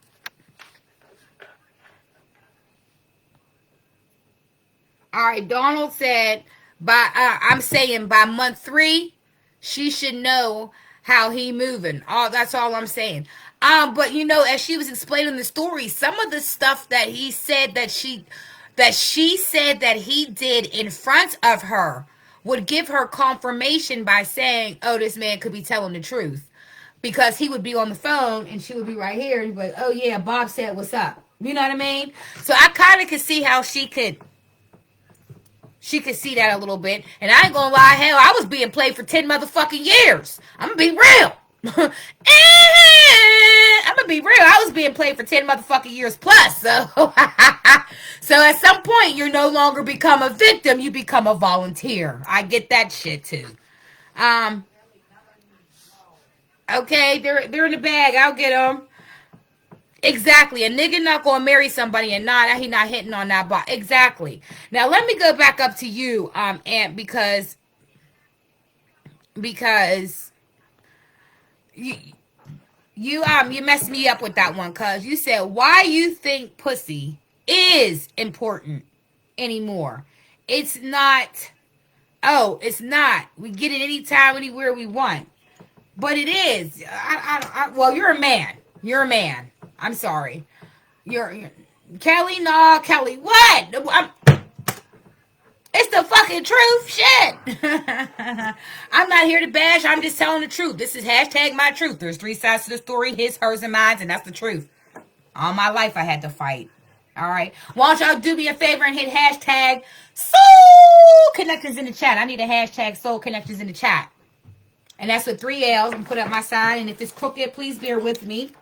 All right, Donald said, I'm saying by month 3, she should know how he moving. That's all I'm saying. But as she was explaining the story, some of the stuff that he said that she said that he did in front of her would give her confirmation by saying, oh, this man could be telling the truth. Because he would be on the phone and she would be right here. And he'd be like, oh, yeah, Bob said, what's up? You know what I mean? So I kind of could see how she could see that a little bit. And I ain't gonna lie, hell, I was being played for 10 motherfucking years. I'm gonna be real. I'm gonna be real. I was being played for 10 motherfucking years plus. So, so at some point, you no longer become a victim. You become a volunteer. I get that shit too. Okay, they're in the bag. I'll get them. Exactly. A nigga not gonna marry somebody and he not hitting on that bar. Exactly. Now let me go back up to you, Aunt, because you messed me up with that one, cause you said why you think pussy is important anymore. It's not. Oh, it's not. We get it anytime, anywhere we want. But it is. Well, you're a man. You're a man. I'm sorry. You're Kelly. No, Kelly. What? It's the fucking truth. Shit. I'm not here to bash. I'm just telling the truth. This is hashtag my truth. There's 3 sides to the story: his, hers, and mine, and that's the truth. All my life, I had to fight. All right. Why don't y'all do me a favor and hit hashtag SoulllConnections in the chat? I need a hashtag SoulllConnections in the chat. And that's with 3 L's. I'm going to put up my sign. And if it's crooked, please bear with me.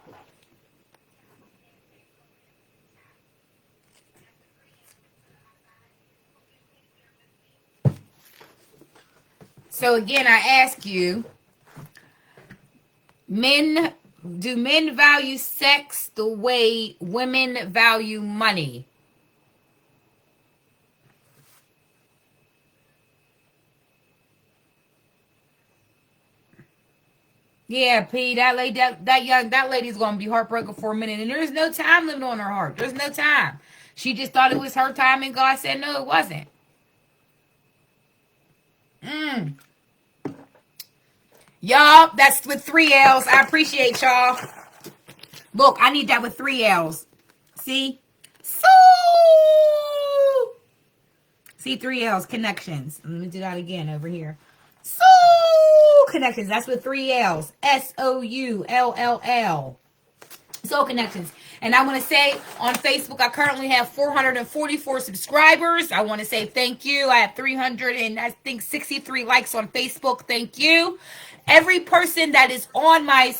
So again, I ask you, do men value sex the way women value money? Yeah, P, that lady's gonna be heartbroken for a minute, and there's no time limit on her heart. There's no time. She just thought it was her time, and God said no, it wasn't. Y'all, that's with 3 L's. I appreciate y'all. Look, I need that with 3 L's. See? See, 3 L's, connections. Let me do that again over here. SoulllConnections. That's with 3 L's. SOULLL. SoulllConnections. And I want to say on Facebook, I currently have 444 subscribers. I want to say thank you. I have 363 likes on Facebook. Thank you. Every person that is on my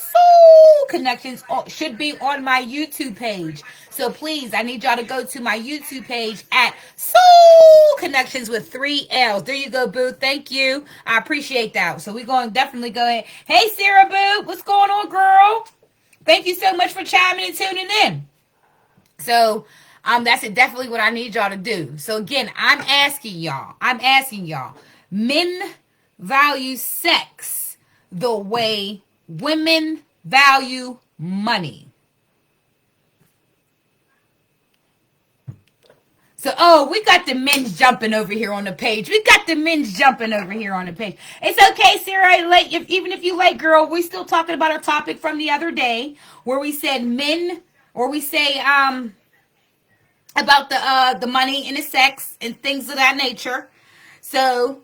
SoulllConnections should be on my YouTube page. So please, I need y'all to go to my YouTube page at SoulllConnections with 3 L's. There you go, Boo. Thank you. I appreciate that. So we're going to definitely go ahead. Hey, Sarah Boo. What's going on, girl? Thank you so much for chiming and tuning in. So that's definitely what I need y'all to do. So again, I'm asking y'all. Men value sex the way women value money. So, we got the men's jumping over here on the page. It's okay, Sarah. Even if you late, girl, we're still talking about our topic from the other day where we said men, or we say about the money and the sex and things of that nature. So,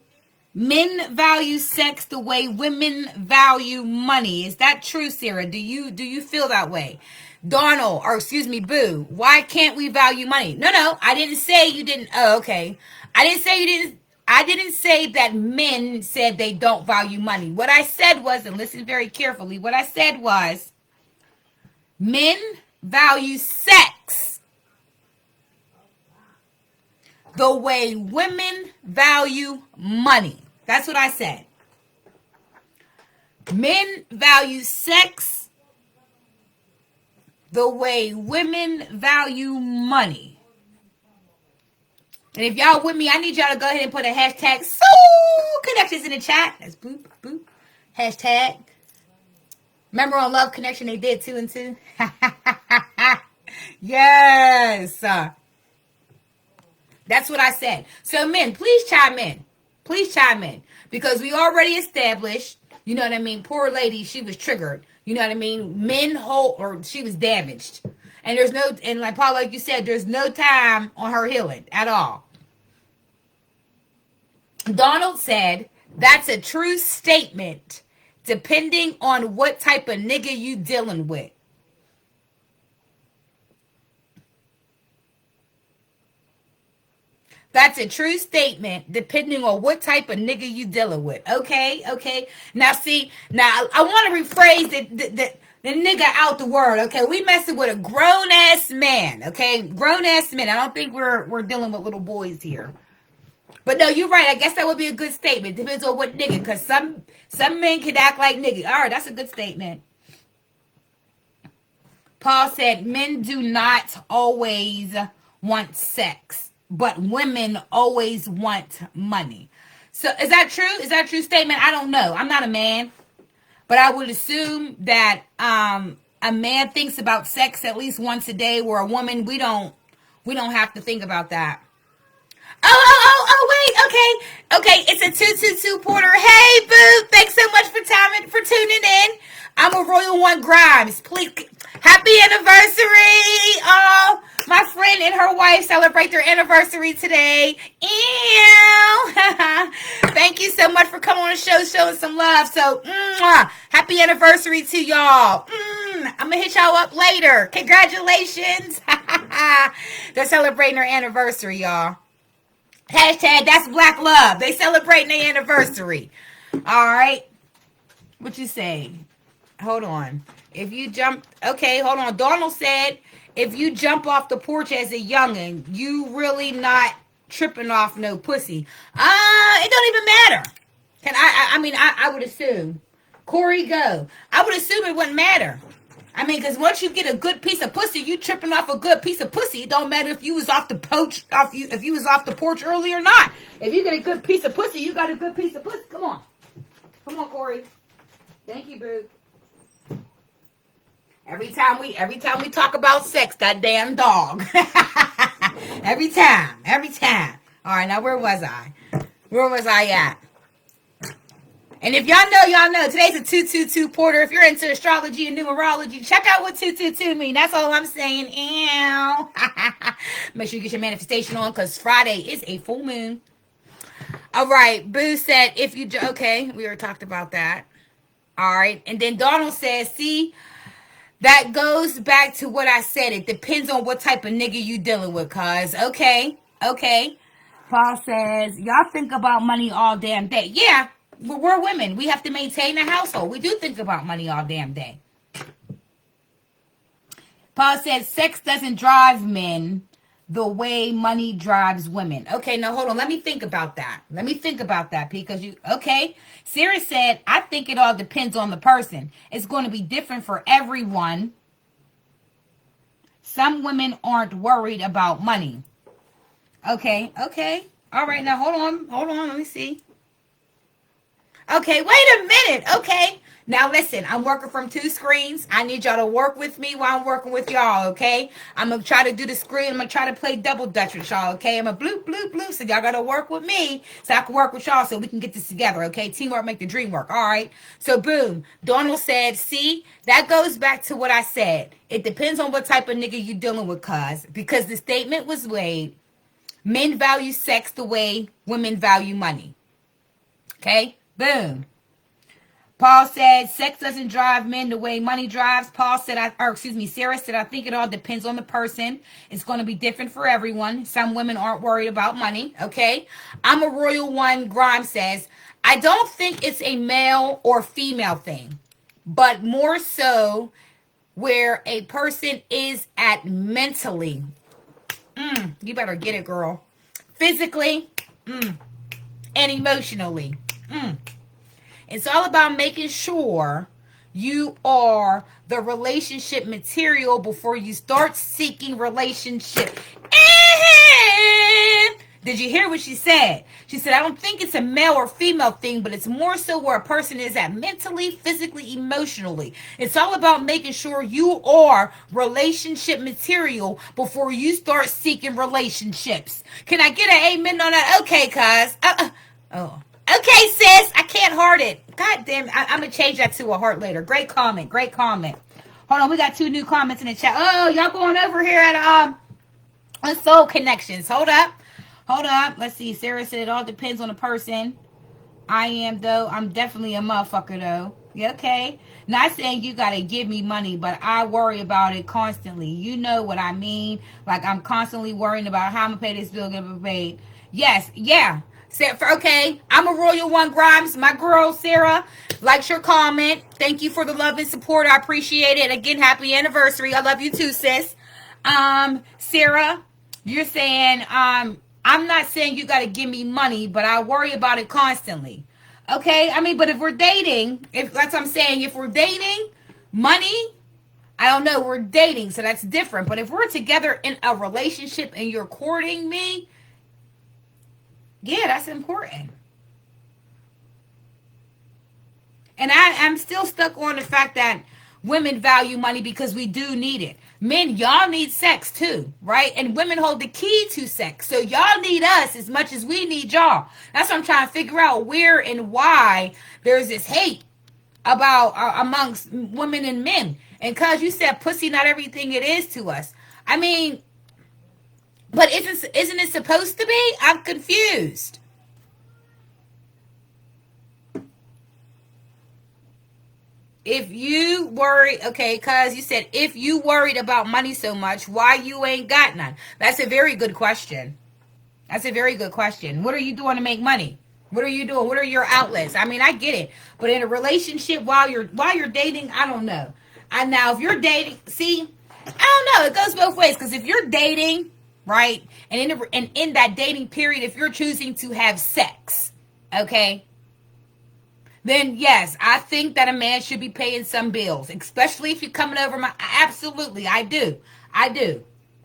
men value sex the way women value money. Is that true, Sarah? Do you feel that way? Donald, or excuse me, Boo, why can't we value money? No, I didn't say you didn't. Oh, okay. I didn't say you didn't. I didn't say that men said they don't value money. What I said was, and listen very carefully, what I said was, men value sex the way women value money. That's what I said. Men value sex the way women value money. And if y'all with me, I need y'all to go ahead and put a hashtag SoulllConnections in the chat. That's boop, boop. Hashtag. Remember on Love Connection, they did 2 and 2? Yes. That's what I said. So men, please chime in. Because we already established, you know what I mean? Poor lady, she was triggered. You know what I mean? She was damaged. And like Paul, like you said, there's no time on her healing at all. Donald said, that's a true statement depending on what type of nigga you dealing with. That's a true statement depending on what type of nigga you dealing with. Okay. Now see, I want to rephrase the nigga out the word. Okay, we messing with a grown ass man. Okay, grown ass man. I don't think we're dealing with little boys here. But no, you're right. I guess that would be a good statement. Depends on what nigga, because some men can act like nigga. All right, that's a good statement. Paul said, men do not always want sex, but women always want money. So is that true? Is that a true statement? I don't know. I'm not a man, but I would assume that a man thinks about sex at least once a day, where a woman, we don't have to think about that. Oh, wait, okay. It's a 222 Porter. Hey, boo, thanks so much for tuning in. I'm a Royal One Grimes. Please, happy anniversary. Oh, my friend and her wife celebrate their anniversary today. Ew. Thank you so much for coming on the show, showing some love. So, happy anniversary to y'all. I'm going to hit y'all up later. Congratulations. They're celebrating their anniversary, y'all. Hashtag that's black love. They celebrating their anniversary. All right. What you say? Hold on. If you jump, okay, hold on. Donald said, if you jump off the porch as a youngin', you really not tripping off no pussy. It don't even matter. I would assume. Corey, go. I would assume it wouldn't matter. I mean, because once you get a good piece of pussy, you tripping off a good piece of pussy. It don't matter if you was off the porch early or not. If you get a good piece of pussy, you got a good piece of pussy. Come on, Corey. Thank you, boo. Every time we talk about sex, that damn dog. every time. All right, now where was I? Where was I at? And if y'all know, today's a 222 Porter. If you're into astrology and numerology, check out what 222 mean. That's all I'm saying. Ew. Make sure you get your manifestation on, because Friday is a full moon. All right. Boo said, okay, we already talked about that. All right. And then Donald says, see, that goes back to what I said. It depends on what type of nigga you dealing with, cuz. Okay. Paul says, y'all think about money all damn day. Yeah. We're women. We have to maintain a household. We do think about money all damn day. Paul says sex doesn't drive men the way money drives women. Okay, now hold on. Let me think about that. Because Sarah said, I think it all depends on the person. It's going to be different for everyone. Some women aren't worried about money. Okay. All right, now hold on. Let me see. Okay, wait a minute. Okay. Now listen, I'm working from 2 screens. I need y'all to work with me while I'm working with y'all, okay? I'm going to try to do the screen. I'm going to try to play double dutch with y'all, okay? I'm a bloop. So y'all got to work with me so I can work with y'all so we can get this together, okay? Teamwork make the dream work, all right? So boom. Donald said, see, that goes back to what I said. It depends on what type of nigga you dealing with, cuz. Because the statement was made, men value sex the way women value money. Okay? Boom. Paul said, sex doesn't drive men the way money drives. Sarah said, I think it all depends on the person. It's going to be different for everyone. Some women aren't worried about money. Okay. I'm a Royal One. Grimes says, I don't think it's a male or female thing, but more so where a person is at mentally. You better get it, girl. Physically, and emotionally. It's all about making sure you are the relationship material before you start seeking relationship. Did you hear what she said? She said, I don't think it's a male or female thing, but it's more so where a person is at mentally, physically, emotionally. It's all about making sure you are relationship material before you start seeking relationships. Can I get an amen on that? Okay, cuz. Okay, sis. I can't heart it. God damn it. I'm going to change that to a heart later. Great comment. Hold on. We got 2 new comments in the chat. Oh, y'all going over here at SoulllConnections. Hold up. Hold up. Let's see. Sarah said it all depends on the person. I am, though. I'm definitely a motherfucker, though. Yeah, okay. Not saying you got to give me money, but I worry about it constantly. You know what I mean? Like, I'm constantly worrying about how I'm going to pay this bill, get it paid. Yes, yeah. Okay, I'm a Royal One Grimes. My girl, Sarah, likes your comment. Thank you for the love and support. I appreciate it. Again, happy anniversary. I love you too, sis. Sarah, you're saying, I'm not saying you got to give me money, but I worry about it constantly. Okay, I mean, but if we're dating, if that's what I'm saying, if we're dating, money, I don't know, we're dating, so that's different. But if we're together in a relationship and you're courting me, yeah, that's important. And I'm still stuck on the fact that women value money because we do need it. Men, y'all need sex too, right? And women hold the key to sex. So y'all need us as much as we need y'all. That's what I'm trying to figure out, where and why there's this hate about amongst women and men. And cause you said pussy not everything it is to us. I mean, but isn't it supposed to be? I'm confused. If you worry, okay, cuz you said if you worried about money so much, why you ain't got none? That's a very good question. That's a very good question. What are you doing to make money? What are you doing? What are your outlets? I mean, I get it. But in a relationship while you're dating, I don't know. And now if you're dating, see, I don't know. It goes both ways, cuz if you're dating, right? And in that dating period, if you're choosing to have sex, okay? Then yes, I think that a man should be paying some bills, especially if you're coming over my, absolutely, I do.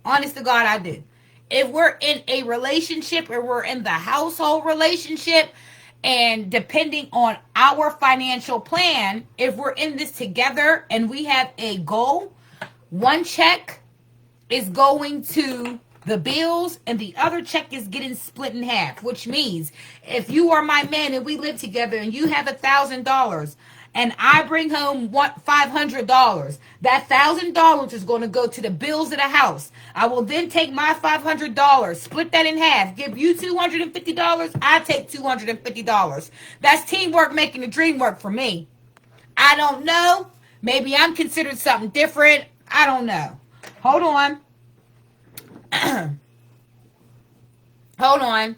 Honest to God, I do. If we're in a relationship or we're in the household relationship, and depending on our financial plan, if we're in this together and we have a goal, one check is going to the bills and the other check is getting split in half, which means if you are my man and we live together and you have $1,000 and I bring home $500, that $1,000 is going to go to the bills of the house. I will then take my $500, split that in half, give you $250. I take $250. That's teamwork making the dream work for me. I don't know. Maybe I'm considered something different. I don't know. Hold on. Hold on.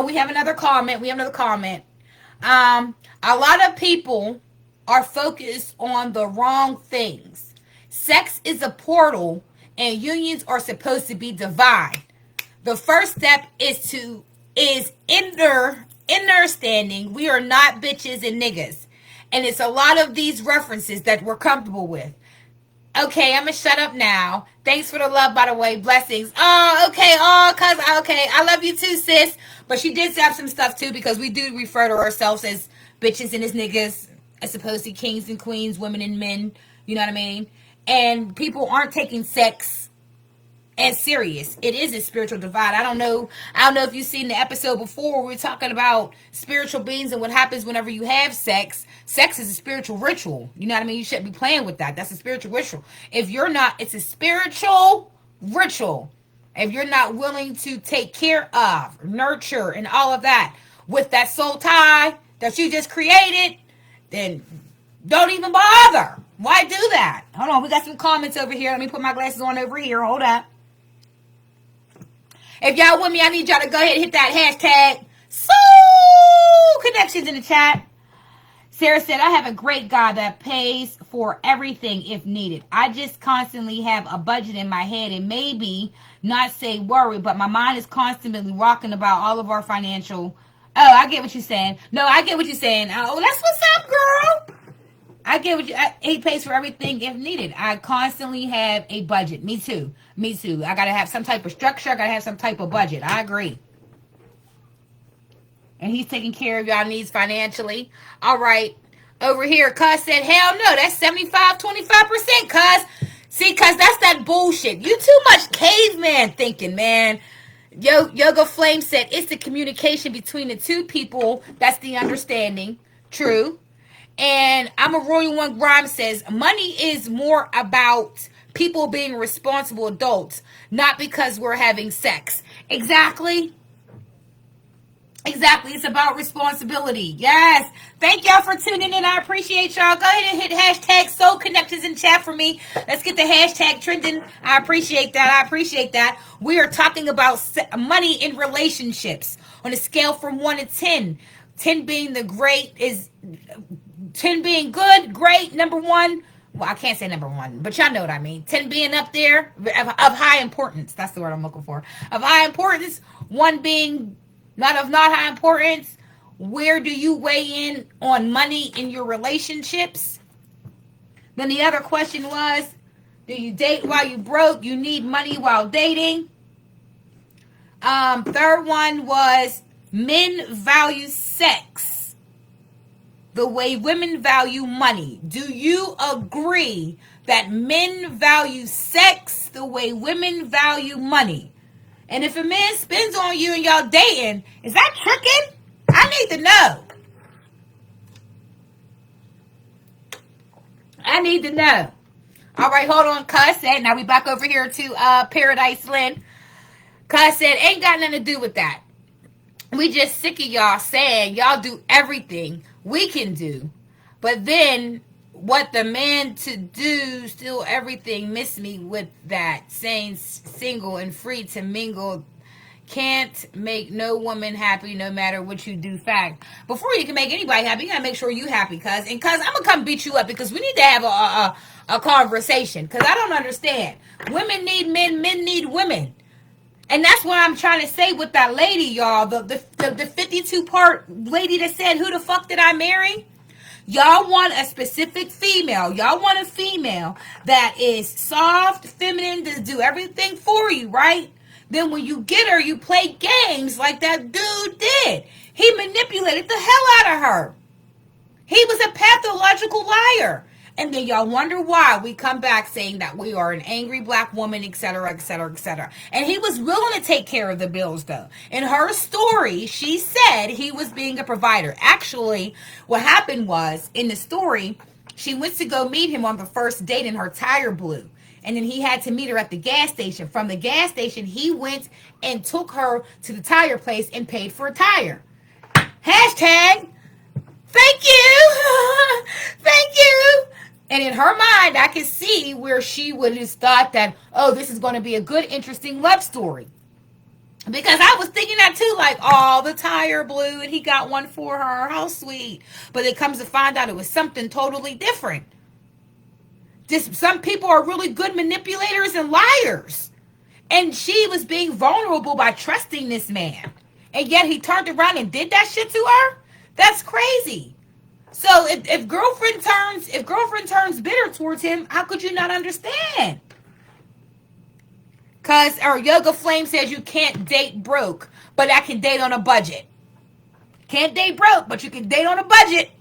We have another comment. A lot of people are focused on the wrong things. Sex is a portal and unions are supposed to be divine. The first step is understanding we are not bitches and niggas. And it's a lot of these references that we're comfortable with. Okay, I'm going to shut up now. Thanks for the love, by the way. Blessings. Oh, okay. Oh, okay. I love you too, sis. But she did have some stuff too, because we do refer to ourselves as bitches and as niggas, as opposed to kings and queens, women and men. You know what I mean? And people aren't taking sex as serious. It is a spiritual divide. I don't know if you've seen the episode before where we were talking about spiritual beings and what happens whenever you have sex. Sex is a spiritual ritual. You know what I mean? You shouldn't be playing with that. That's a spiritual ritual. If you're not, it's a spiritual ritual. If you're not willing to take care of, nurture, and all of that with that soul tie that you just created, then don't even bother. Why do that? Hold on. We got some comments over here. Let me put my glasses on over here. Hold up. If y'all with me, I need y'all to go ahead and hit that hashtag SoulllConnections in the chat. Sarah said, I have a great God that pays for everything if needed. I just constantly have a budget in my head and maybe not say worry, but my mind is constantly rocking about all of our financial. Oh, I get what you're saying. No, I get what you're saying. Oh, that's what's up, girl. I get what he pays for everything if needed. I constantly have a budget. Me too. I got to have some type of structure. I got to have some type of budget. I agree. And he's taking care of y'all needs financially. All right. Over here, cuz said, hell no, that's 75-25%, cuz. See, cuz that's that bullshit. You too much caveman thinking, man. Yoga Flame said, it's the communication between the two people. That's the understanding. True. And I'm a Royal One Grimes says, money is more about people being responsible adults, not because we're having sex. Exactly. Exactly. It's about responsibility. Yes. Thank y'all for tuning in. I appreciate y'all. Go ahead and hit hashtag SoulllConnections in chat for me. Let's get the hashtag trending. I appreciate that. I appreciate that. We are talking about money in relationships on a scale from 1 to 10. 10 being the great is 10 being good, great, number one. Well, I can't say number one, but y'all know what I mean. 10 being up there of high importance. That's the word I'm looking for. Of high importance. 1 being not high importance. Where do you weigh in on money in your relationships? Then the other question was, do you date while you broke? You need money while dating. Third one was, men value sex the way women value money. Do you agree that men value sex the way women value money? And if a man spends on you and y'all dating, is that tricking? I need to know. I need to know. All right, hold on, Cuz said. Now we back over here to Paradise Lynn. Cuz said, ain't got nothing to do with that. We just sick of y'all saying y'all do everything we can do. But then what the man to do, still everything, miss me with that. Saying single and free to mingle can't make no woman happy no matter what you do. Fact. Before you can make anybody happy, you gotta make sure you happy, cuz. And cuz, I'm gonna come beat you up because we need to have a conversation. Cuz I don't understand. Women need men, men need women. And that's what I'm trying to say with that lady, y'all. The 52-part lady that said, who the fuck did I marry? Y'all want a specific female. Y'all want a female that is soft, feminine, to do everything for you, right? Then when you get her, you play games like that dude did. He manipulated the hell out of her. He was a pathological liar. And then y'all wonder why we come back saying that we are an angry black woman, etc., etc., etc. And he was willing to take care of the bills, though. In her story, she said he was being a provider. Actually, what happened was, in the story, she went to go meet him on the first date and her tire blew. And then he had to meet her at the gas station. From the gas station, he went and took her to the tire place and paid for a tire. Hashtag, thank you. Thank you. And in her mind, I can see where she would have thought that, oh, this is going to be a good, interesting love story. Because I was thinking that too, like, oh, the tire blew and he got one for her. How sweet. But it comes to find out it was something totally different. Some people are really good manipulators and liars. And she was being vulnerable by trusting this man. And yet he turned around and did that shit to her? That's crazy. So if girlfriend turns bitter towards him, how could you not understand? Because our Yoga Flame says you can't date broke, but I can date on a budget. Can't date broke, but you can date on a budget.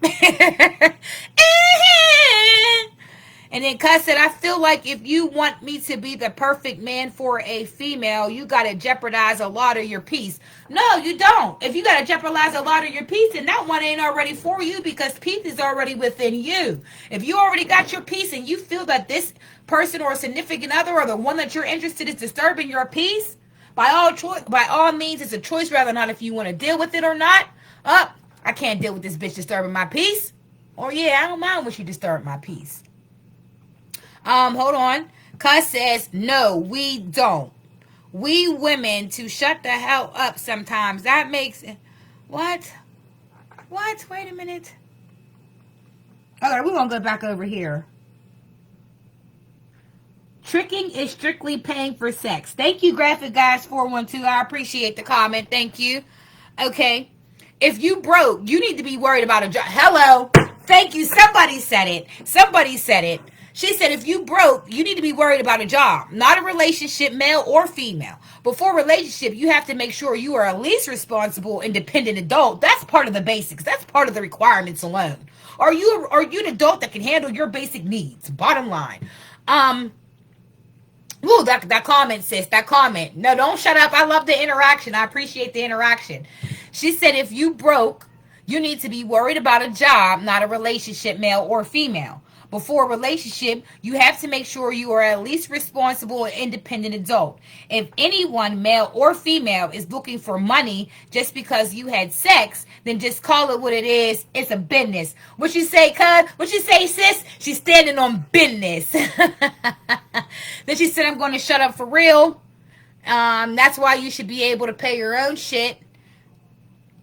And then Cuz said, I feel like if you want me to be the perfect man for a female, you got to jeopardize a lot of your peace. No, you don't. If you got to jeopardize a lot of your peace, then that one ain't already for you because peace is already within you. If you already got your peace and you feel that this person or significant other or the one that you're interested in is disturbing your peace, by all means, it's a choice whether or not if you want to deal with it or not. I can't deal with this bitch disturbing my peace. Or yeah, I don't mind when she disturbed my peace. Hold on. Cuz says, no, we don't. We women to shut the hell up sometimes. That makes it. What? Wait a minute. Okay, we're going to go back over here. Tricking is strictly paying for sex. Thank you, Graphic Guys 412. I appreciate the comment. Thank you. Okay. If you broke, you need to be worried about a job. Hello. Thank you. Somebody said it. She said, if you broke, you need to be worried about a job, not a relationship, male or female. Before relationship, you have to make sure you are at least responsible, independent adult. That's part of the basics. That's part of the requirements alone. Are you an adult that can handle your basic needs? Bottom line. Ooh, that comment, sis. That comment. No, don't shut up. I love the interaction. I appreciate the interaction. She said, if you broke, you need to be worried about a job, not a relationship, male or female. before a relationship, you have to make sure you are at least responsible and independent adult. If anyone, male or female, is looking for money just because you had sex, then just call it what it is. It's a business. What you say, cuz? What you say, sis? She's standing on business. Then she said, I'm going to shut up for real. That's why you should be able to pay your own shit.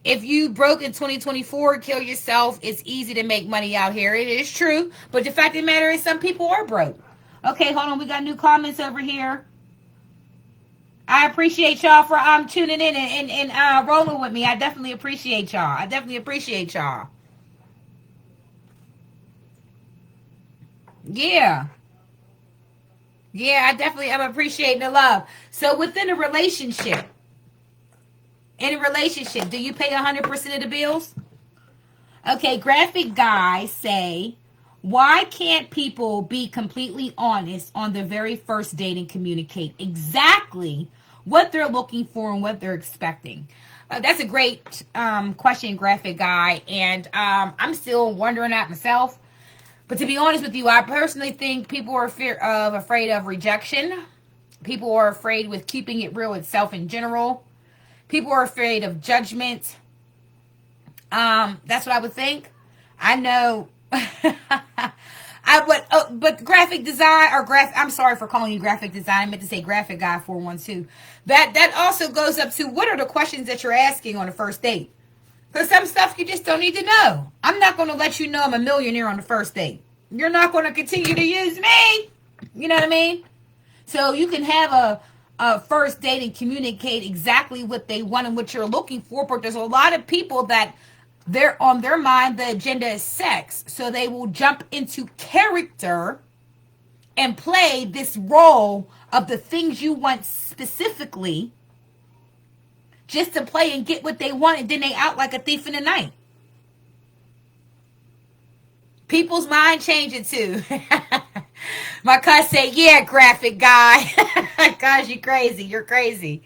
If you broke in 2024, kill yourself. It's easy to make money out here. It is true. But the fact of the matter is some people are broke. Okay, hold on. We got new comments over here. I appreciate y'all for tuning in and rolling with me. I definitely appreciate y'all. Yeah. Yeah, I'm appreciating the love. So within a relationship, do you pay 100% of the bills? Okay, graphic guys say, why can't people be completely honest on the very first date and communicate exactly what they're looking for and what they're expecting? That's a great question, graphic guy, and I'm still wondering that myself. But to be honest with you, I personally think people are afraid of rejection. People are afraid with keeping it real itself in general. People are afraid of judgment. That's what I would think. I know. But graphic design I'm sorry for calling you graphic design. I meant to say graphic guy 412. That also goes up to what are the questions that you're asking on the first date? Because some stuff you just don't need to know. I'm not going to let you know I'm a millionaire on the first date. You're not going to continue to use me. You know what I mean? So you can have a first date and communicate exactly what they want and what you're looking for. But there's a lot of people that they're on their mind, the agenda is sex. So they will jump into character and play this role of the things you want specifically just to play and get what they want, and then they out like a thief in the night. People's mind changing too. My cuz said, yeah, graphic guy. Gosh, you're crazy.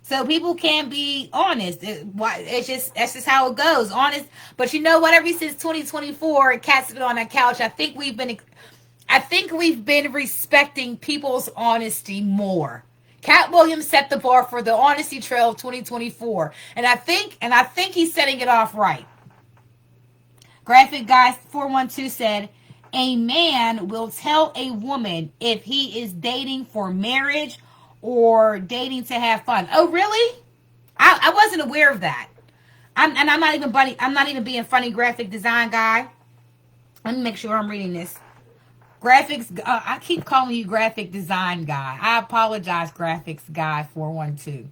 So people can't be honest. That's just how it goes. Honest. But you know what? Ever since 2024 and cats been on that couch, I think we've been respecting people's honesty more. Cat Williams set the bar for the honesty trail of 2024. And I think he's setting it off right. Graphic Guy 412 said, a man will tell a woman if he is dating for marriage or dating to have fun. Oh, really? I wasn't aware of that. I'm not even being funny, graphic design guy. Let me make sure I'm reading this. Graphics, I keep calling you graphic design guy. I apologize, graphics guy 412.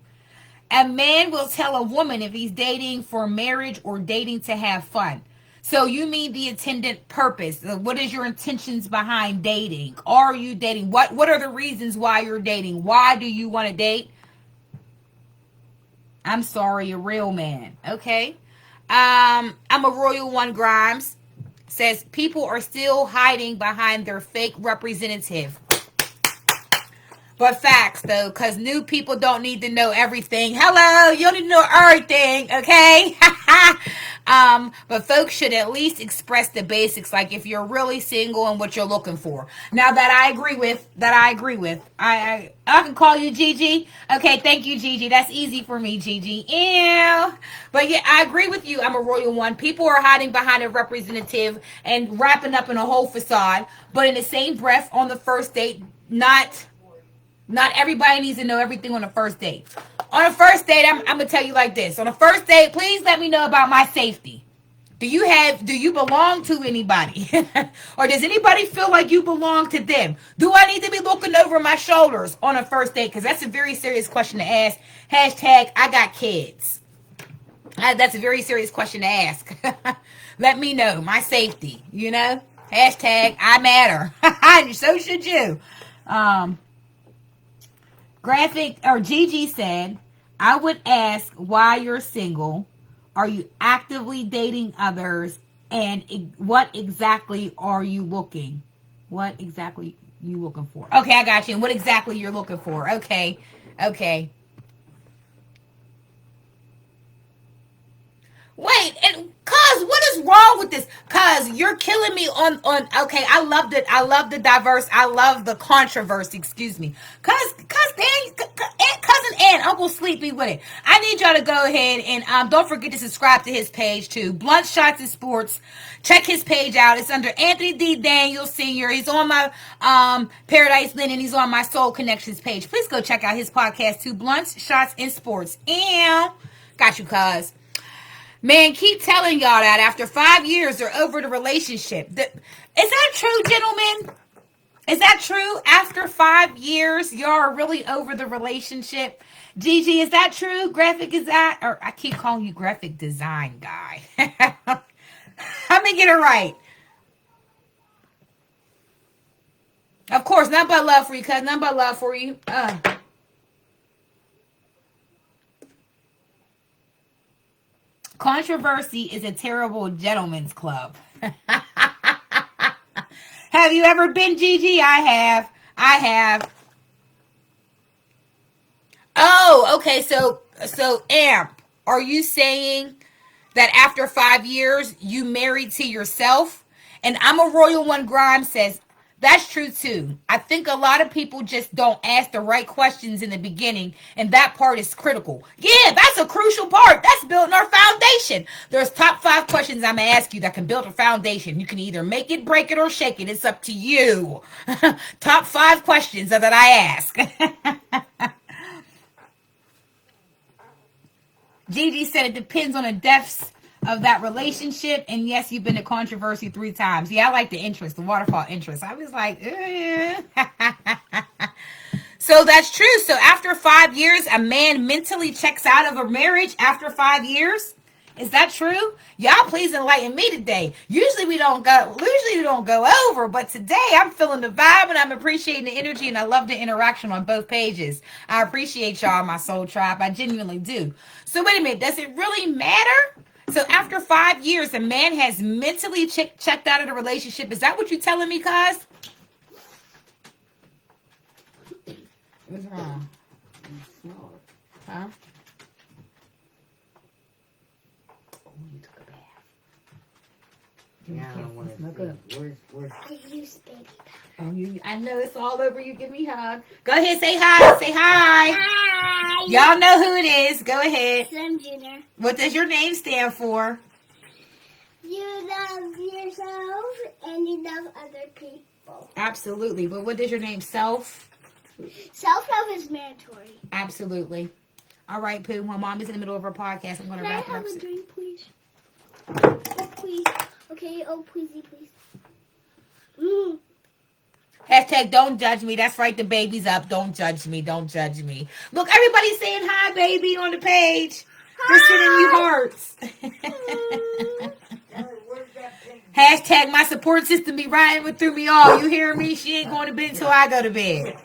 A man will tell a woman if he's dating for marriage or dating to have fun. So you mean the intended purpose? What is your intentions behind dating? Are you dating? What are the reasons why you're dating? Why do you want to date? I'm sorry, a real man. Okay. I'm a royal one, Grimes. Says people are still hiding behind their fake representative. But facts, though, because new people don't need to know everything. Hello, you don't need to know everything, okay? But folks should at least express the basics, like if you're really single and what you're looking for. Now, that I agree with. I can call you Gigi. Okay, thank you, Gigi. That's easy for me, Gigi. Ew. But yeah, I agree with you. I'm a royal one. People are hiding behind a representative and wrapping up in a whole facade. But in the same breath, on the first date, not everybody needs to know everything on the first date. On a first date, I'm going to tell you like this. On a first date, please let me know about my safety. Do you belong to anybody? Or does anybody feel like you belong to them? Do I need to be looking over my shoulders on a first date? Because that's a very serious question to ask. Hashtag, I got kids. That's a very serious question to ask. Let me know my safety, you know? Hashtag, I matter. So should you. Graphic or Gigi said, I would ask why you're single. Are you actively dating others? And what exactly are you looking? What exactly you looking for? Okay, I got you. And what exactly you're looking for? Okay. Wait, and cuz what is wrong with this? Cause you're killing me on okay, I loved it. I love the diverse. I love the controversy, excuse me. Cousin Ann, Uncle Sleepy with it. I need y'all to go ahead and don't forget to subscribe to his page too. Blunt Shots and Sports. Check his page out. It's under Anthony D. Daniels Sr. He's on my Paradise Linen. He's on my SoulllConnections page. Please go check out his podcast too. Blunt Shots and Sports. And got you, cuz. Man, keep telling y'all that after 5 years they're over the relationship. Is that true, gentlemen? Is that true? After 5 years, y'all are really over the relationship? Gigi, is that true? Graphic is that? Or I keep calling you graphic design guy. Let me get it right. Of course, nothing but love for you, cuz. Nothing but love for you. Controversy is a terrible gentleman's club. Have you ever been, Gigi? I have. Oh, okay. So Amp, are you saying that after 5 years you married to yourself? And I'm a Royal One Grimes says, that's true too. I think a lot of people just don't ask the right questions in the beginning, and that part is critical. Yeah, that's a crucial part. That's building our foundation. There's top 5 questions I'm going to ask you that can build a foundation. You can either make it, break it, or shake it. It's up to you. Top 5 questions that I ask. Gigi said it depends on the depths of that relationship, and yes, you've been to controversy 3 times. Yeah, I like the interest, the waterfall interest. I was like, So that's true. So after 5 years, a man mentally checks out of a marriage after 5 years. Is that true? Y'all please enlighten me today. Usually we don't go over, but today I'm feeling the vibe and I'm appreciating the energy, and I love the interaction on both pages. I appreciate y'all, my soul tribe. I genuinely do. So wait a minute, does it really matter? So after 5 years, a man has mentally checked out of the relationship. Is that what you're telling me, cuz? What's wrong? Huh? Oh, you took a bath. Yeah, I don't want to. Where's I use baby powder. Oh, I know it's all over you. Give me a hug. Go ahead, say hi. Say hi. Hi. Y'all know who it is. Go ahead. Slim Junior. What does your name stand for? You love yourself and you love other people. Absolutely. But what does your name? Self? Self-love is mandatory. Absolutely. All right, Pooh. My mom is in the middle of her podcast. I'm going to Can I wrap it have up. a drink, please? Oh, please. Okay, oh, please. Mm. Hashtag don't judge me. That's right. The baby's up. Don't judge me. Don't judge me. Look, everybody's saying hi, baby, on the page. They're sending you hearts. Hashtag my support system be riding through me all. You hear me? She ain't going to bed until I go to bed.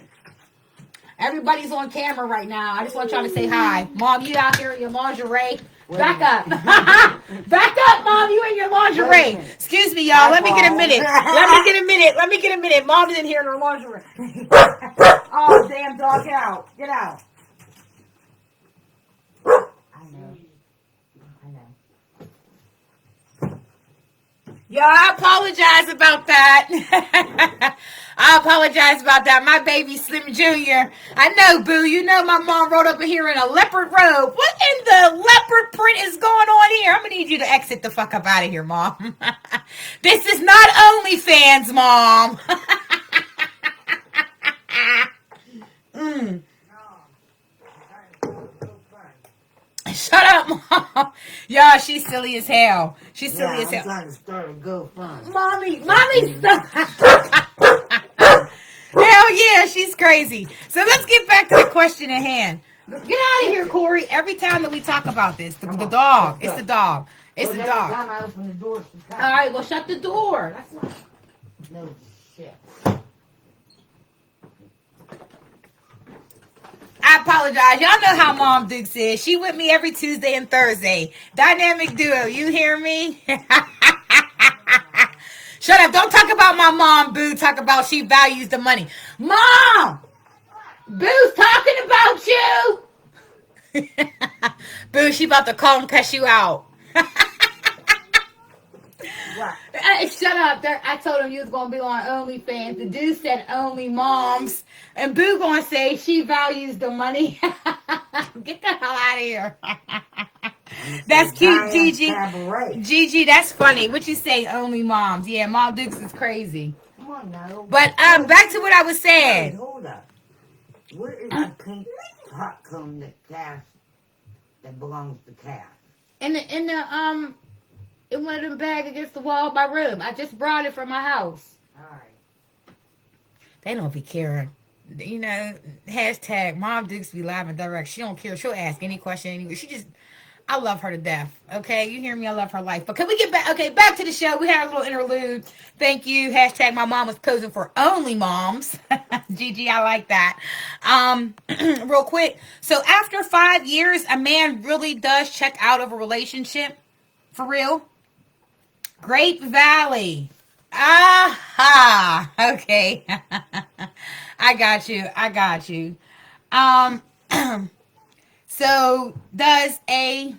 Everybody's on camera right now. I just want y'all to say hi. Mom, you out here in your lingerie? Back up. Back up, Mom. You in your lingerie. Excuse me, y'all. Let me get a minute. Let me get a minute. Mom's in here in her lingerie. Oh, damn dog. Get out. Get out. I know. Y'all, I apologize about that. I apologize about that. My baby Slim Jr. I know, Boo. You know my mom rode up in here in a leopard robe. What in the leopard print is going on here? I'm going to need you to exit the fuck up out of here, Mom. This is not OnlyFans, Mom. Shut up, Mom. Y'all, she's silly as hell. She's silly as hell. I'm trying to start a GoFundMe. Mommy's hell yeah, she's crazy. So let's get back to the question at hand. Get out of here, Corey. Every time that we talk about this, the dog. It's the dog. It's the dog. I open the door. All right, well, shut the door. That's not... No shit. I apologize. Y'all know how Mom Dukes is. She with me every Tuesday and Thursday. Dynamic duo. You hear me? Shut up. Don't talk about my mom, Boo. Talk about she values the money. Mom! Boo's talking about you. Boo, she about to call and cuss you out. Shut up. I told him you was going to be on OnlyFans. The dude said only moms. And Boo going to say she values the money. Get the hell out of here. That's cute, Gigi. Gigi, that's funny. What you say, only moms? Yeah, Mom Dukes is crazy. Come on now. But back to what I was saying. Hey, hold up. Where is the pink hot cone that belongs to Cass? In one of them bags against the wall of my room. I just brought it from my house. Alright. They don't be caring. You know, hashtag Mom Dukes be live and direct. She don't care. She'll ask any question anyway. I love her to death. Okay, you hear me? I love her life. But can we get back? Okay, back to the show. We had a little interlude. Thank you. Hashtag my mom was posing for only moms. Gigi, I like that. Real quick. So after 5 years, a man really does check out of a relationship. For real. Grape Valley. Aha. Okay. I got you. So does a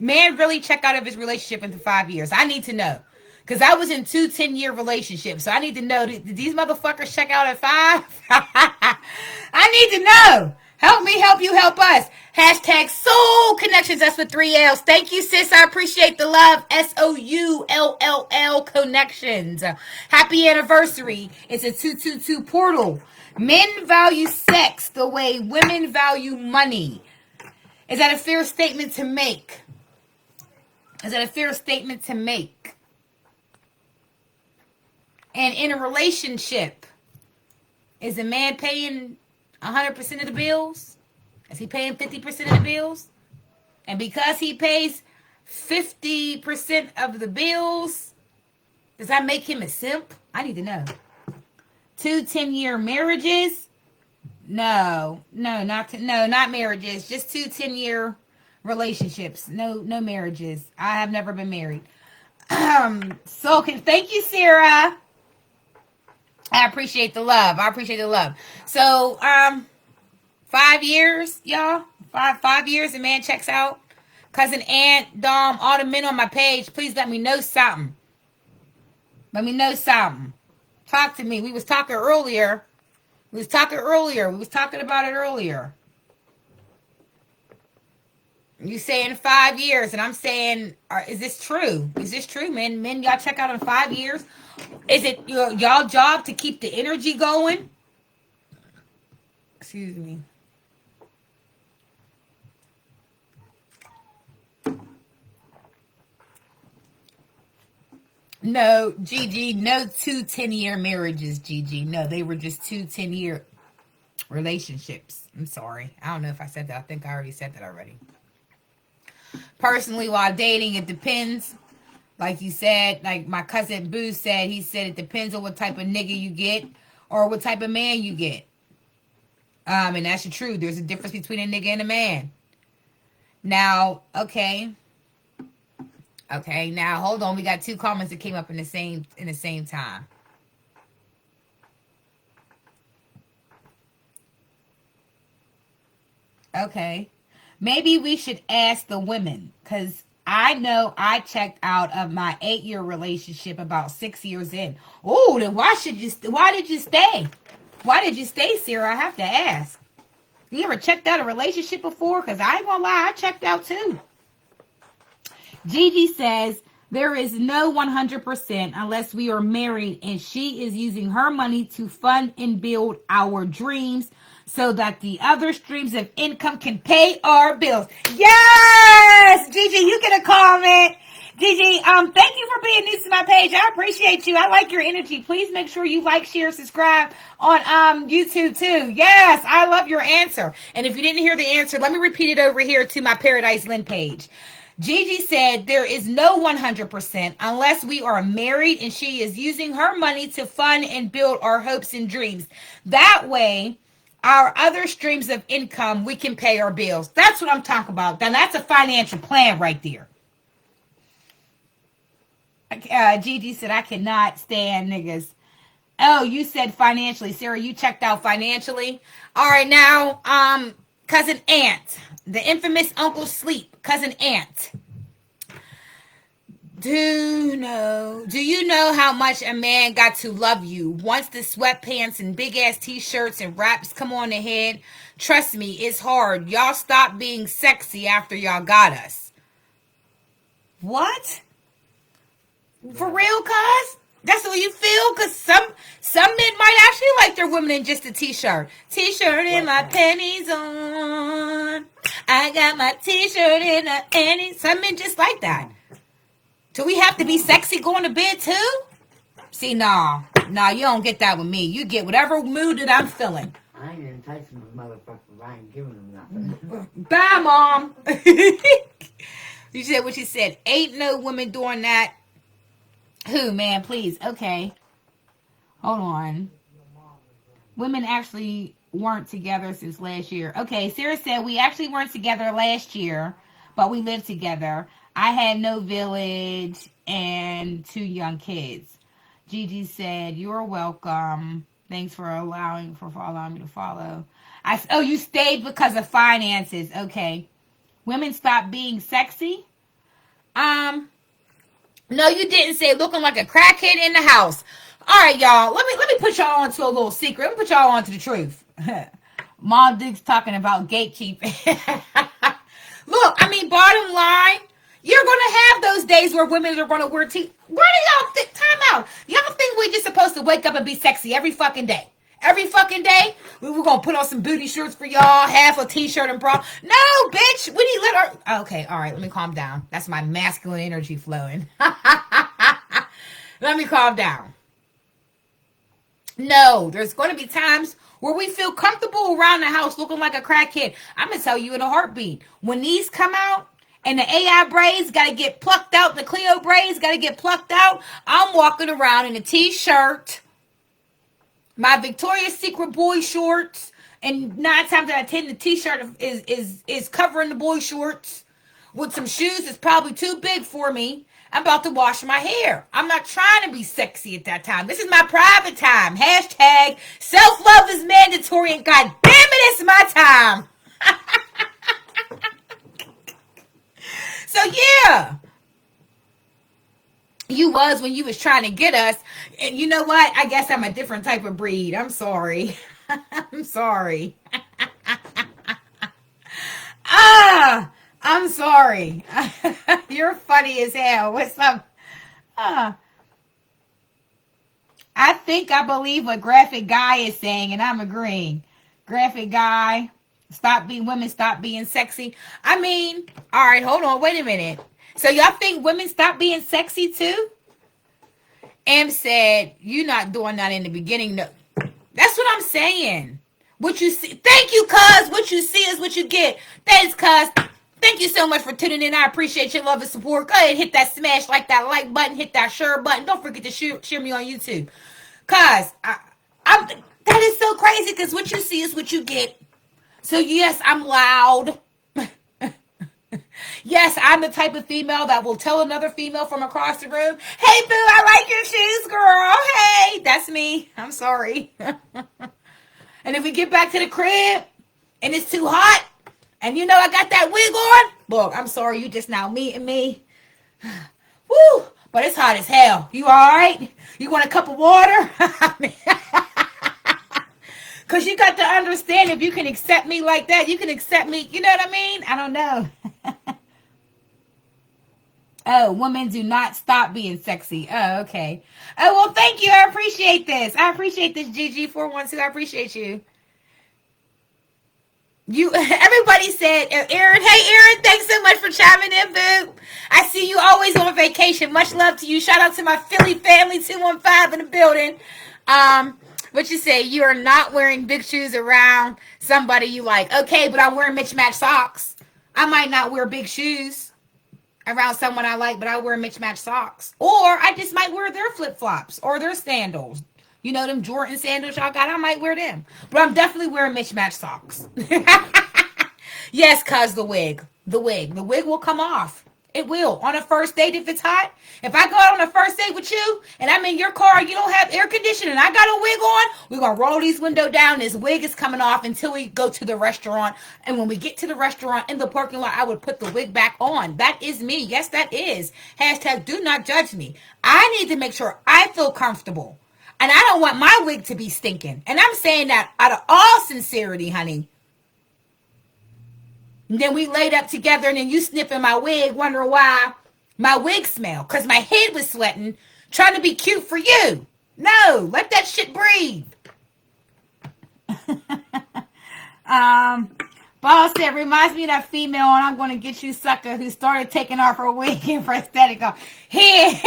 man really check out of his relationship into 5 years? I need to know. Because I was in 2 10-year relationships. So I need to know, did these motherfuckers check out at 5? I need to know. Help me, help you, help us. Hashtag SoulllConnections. That's with 3 L's. Thank you, sis. I appreciate the love. SOULLL Connections. Happy anniversary. It's a 222 portal. Men value sex the way women value money. Is that a fair statement to make? And in a relationship, is a man paying 100% of the bills? Is he paying 50% of the bills? And because he pays 50% of the bills, does that make him a simp? I need to know. 2 10-year marriages? No, not marriages. Just 2 10-year relationships. No marriages. I have never been married. Thank you, Sarah. I appreciate the love. So, 5 years, y'all. 5 years, a man checks out. Cousin Aunt, Dom, all the men on my page, please let me know something. Talk to me. We was talking earlier. We was talking about it earlier. You saying 5 years, and I'm saying, is this true? Men, y'all check out in 5 years? Is it y'all job to keep the energy going? Excuse me. No, Gigi, no 2 10-year marriages, Gigi. No, they were just 2 10-year relationships. I'm sorry. I don't know if I said that. I think I already said that already. Personally, while dating, it depends. Like you said, like my cousin Boo said, he said it depends on what type of nigga you get or what type of man you get. And that's the truth. There's a difference between a nigga and a man. Now, okay, now hold on. We got 2 comments that came up in the same time. Okay. Maybe we should ask the women, because I know I checked out of my 8-year relationship about 6 years in. Oh, then why did you stay? Why did you stay, Sarah? I have to ask. You ever checked out a relationship before? Because I ain't gonna lie, I checked out too. Gigi says, there is no 100% unless we are married and she is using her money to fund and build our dreams so that the other streams of income can pay our bills. Yes! Gigi, you get a comment. Gigi, thank you for being new to my page. I appreciate you. I like your energy. Please make sure you like, share, subscribe on YouTube too. Yes, I love your answer. And if you didn't hear the answer, let me repeat it over here to my Paradise Lynn page. Gigi said there is no 100% unless we are married and she is using her money to fund and build our hopes and dreams. That way, our other streams of income, we can pay our bills. That's what I'm talking about. Now, that's a financial plan right there. Gigi said, I cannot stand niggas. Oh, you said financially. Sarah, you checked out financially. All right, now, Cousin Aunt, the infamous Uncle Sleep, Cousin Aunt. Do you know how much a man got to love you once the sweatpants and big ass t-shirts and wraps come on the head? Trust me, it's hard. Y'all stop being sexy after y'all got us. What? For real, cuz? That's what you feel? Because some men might actually like their women in just a t-shirt. T-shirt and my panties on. I got my t-shirt and a panties. Some men just like that. Do we have to be sexy going to bed too? See, nah, you don't get that with me. You get whatever mood that I'm feeling. I ain't enticing the motherfuckers. I ain't giving them nothing. Bye, Mom. You said what you said. Ain't no women doing that. Who, man, please. Okay. Hold on. Women actually weren't together since last year. Okay, Sarah said we actually weren't together last year, but we lived together. I had no village and 2 young kids. Gigi said, you're welcome. Thanks for allowing me to follow. Oh, you stayed because of finances. Okay. Women stopped being sexy? No, you didn't say looking like a crackhead in the house. All right, y'all. Let me put y'all on to a little secret. Let me put y'all on to the truth. Mom Dick's talking about gatekeeping. Look, I mean, bottom line, you're going to have those days where women are going to wear Where do y'all think? Time out. Y'all think we're just supposed to wake up and be sexy every fucking day? Every fucking day? We were going to put on some booty shorts for y'all, half a t-shirt and bra. No, bitch. We need let our... Okay, all right. Let me calm down. That's my masculine energy flowing. Let me calm down. No, there's going to be times where we feel comfortable around the house looking like a crackhead. I'm going to tell you in a heartbeat. When these come out and the AI braids got to get plucked out, the Cleo braids got to get plucked out, I'm walking around in a t-shirt, my Victoria's Secret boy shorts, and 9 times out of 10, the t-shirt is covering the boy shorts with some shoes that's probably too big for me. I'm about to wash my hair. I'm not trying to be sexy at that time. This is my private time. Hashtag self-love is mandatory, and God damn it, it's my time. So yeah. You was when you was trying to get us. And you know what? I guess I'm a different type of breed. I'm sorry. I'm sorry. I'm sorry. You're funny as hell. What's up? I think I believe what Graphic Guy is saying, and I'm agreeing. Graphic Guy, women stop being sexy. I mean, all right, hold on, wait a minute. So y'all think women stop being sexy too? Em said, you not doing that in the beginning. No. That's what I'm saying. What you see. Thank you, cuz. What you see is what you get. Thanks, cuz. Thank you so much for tuning in. I appreciate your love and support. Go ahead and hit that smash like button. Hit that share button. Don't forget to share me on YouTube. Cuz, that is so crazy because what you see is what you get. So yes, I'm loud. Yes, I'm the type of female that will tell another female from across the room, hey, boo, I like your shoes, girl. Hey, that's me. I'm sorry. And if we get back to the crib and it's too hot and you know I got that wig on, look, I'm sorry, you just now meeting me. Woo, but it's hot as hell. You all right? You want a cup of water? Because you got to understand, if you can accept me like that, you can accept me. You know what I mean? I don't know. Oh, women do not stop being sexy. Oh, okay. Oh, well, thank you. I appreciate this. I appreciate this, GG412. I appreciate you. Everybody said, Aaron, hey, Aaron, thanks so much for chiming in, boo. I see you always on vacation. Much love to you. Shout out to my Philly family, 215 in the building. What you say? You are not wearing big shoes around somebody you like. Okay, but I'm wearing mismatched socks. I might not wear big shoes around someone I like, but I wear mismatched socks. Or I just might wear their flip-flops or their sandals. You know them Jordan sandals y'all got? I might wear them. But I'm definitely wearing mismatched socks. Yes, cuz the wig. The wig will come off. It will. On a first date, if it's hot. If I go out on a first date with you and I'm in your car and you don't have air conditioning and I got a wig on, we're going to roll these windows down. This wig is coming off until we go to the restaurant. And when we get to the restaurant in the parking lot, I would put the wig back on. That is me. Yes, that is. Hashtag do not judge me. I need to make sure I feel comfortable. And I don't want my wig to be stinking. And I'm saying that out of all sincerity, honey. And then we laid up together and then you sniffing my wig, wondering why my wig smelled. Because my head was sweating, trying to be cute for you. No, let that shit breathe. Boss said, reminds me of that female on I'm Going to Get You sucker who started taking off her wig and prosthetic off. Hey.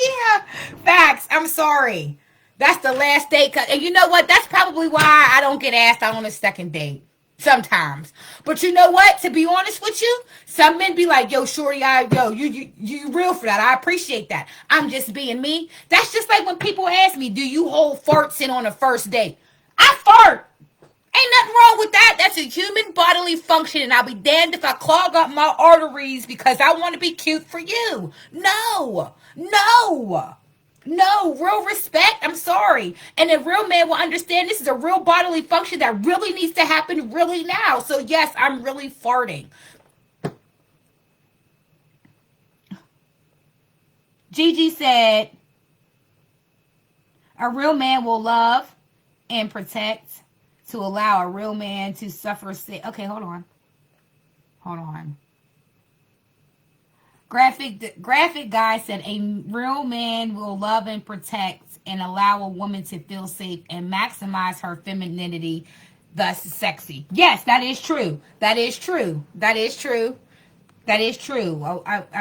Yeah, facts. I'm sorry. That's the last date. And you know what? That's probably why I don't get asked out on a second date. Sometimes. But you know what? To be honest with you, some men be like, yo, shorty, you real for that. I appreciate that. I'm just being me. That's just like when people ask me, do you hold farts in on a first date? I fart. Ain't nothing wrong with that. That's a human bodily function, and I'll be damned if I clog up my arteries because I want to be cute for you. No, real respect. I'm sorry. And a real man will understand this is a real bodily function that really needs to happen really now. So yes, I'm really farting. Gigi said, a real man will love and protect to allow a real man to suffer sick. Okay, hold on. Graphic guy said a real man will love and protect and allow a woman to feel safe and maximize her femininity, thus sexy. Yes, that is true. A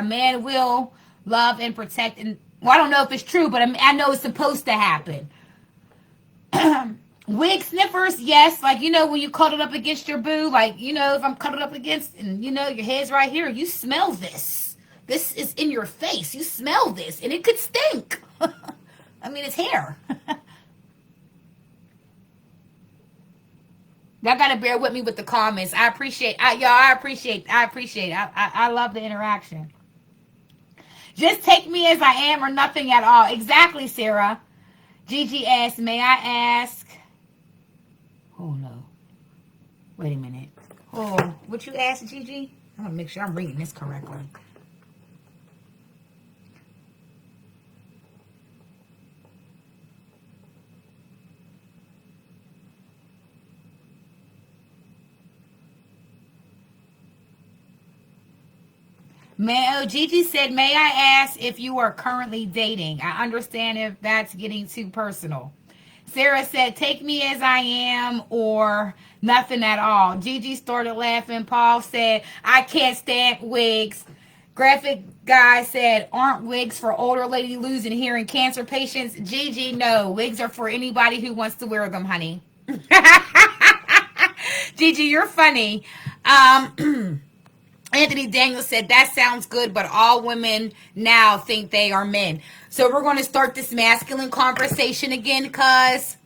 man will love and protect, and well, I don't know if it's true, but I know it's supposed to happen. Wig sniffers, yes. Like, you know, when you cuddle up against your boo, like, you know, if I'm cuddled up against and, you know, your head's right here, you smell this. This is in your face. You smell this, and it could stink. I mean, it's hair. Y'all got to bear with me with the comments. I appreciate. I love the interaction. Just take me as I am or nothing at all. Exactly, Sarah. Gigi asked, may I ask? Oh, no. Wait a minute. Oh, what you asked, Gigi? I want to make sure I'm reading this correctly. Gigi said, may I ask if you are currently dating? I understand if that's getting too personal. Sarah said, take me as I am or nothing at all. Gigi started laughing. Paul said, I can't stand wigs. Graphic guy said, aren't wigs for older lady losing hearing cancer patients? Gigi, no. Wigs are for anybody who wants to wear them, honey. Gigi, you're funny. Anthony Daniels said, that sounds good, but all women now think they are men. So we're going to start this masculine conversation again, because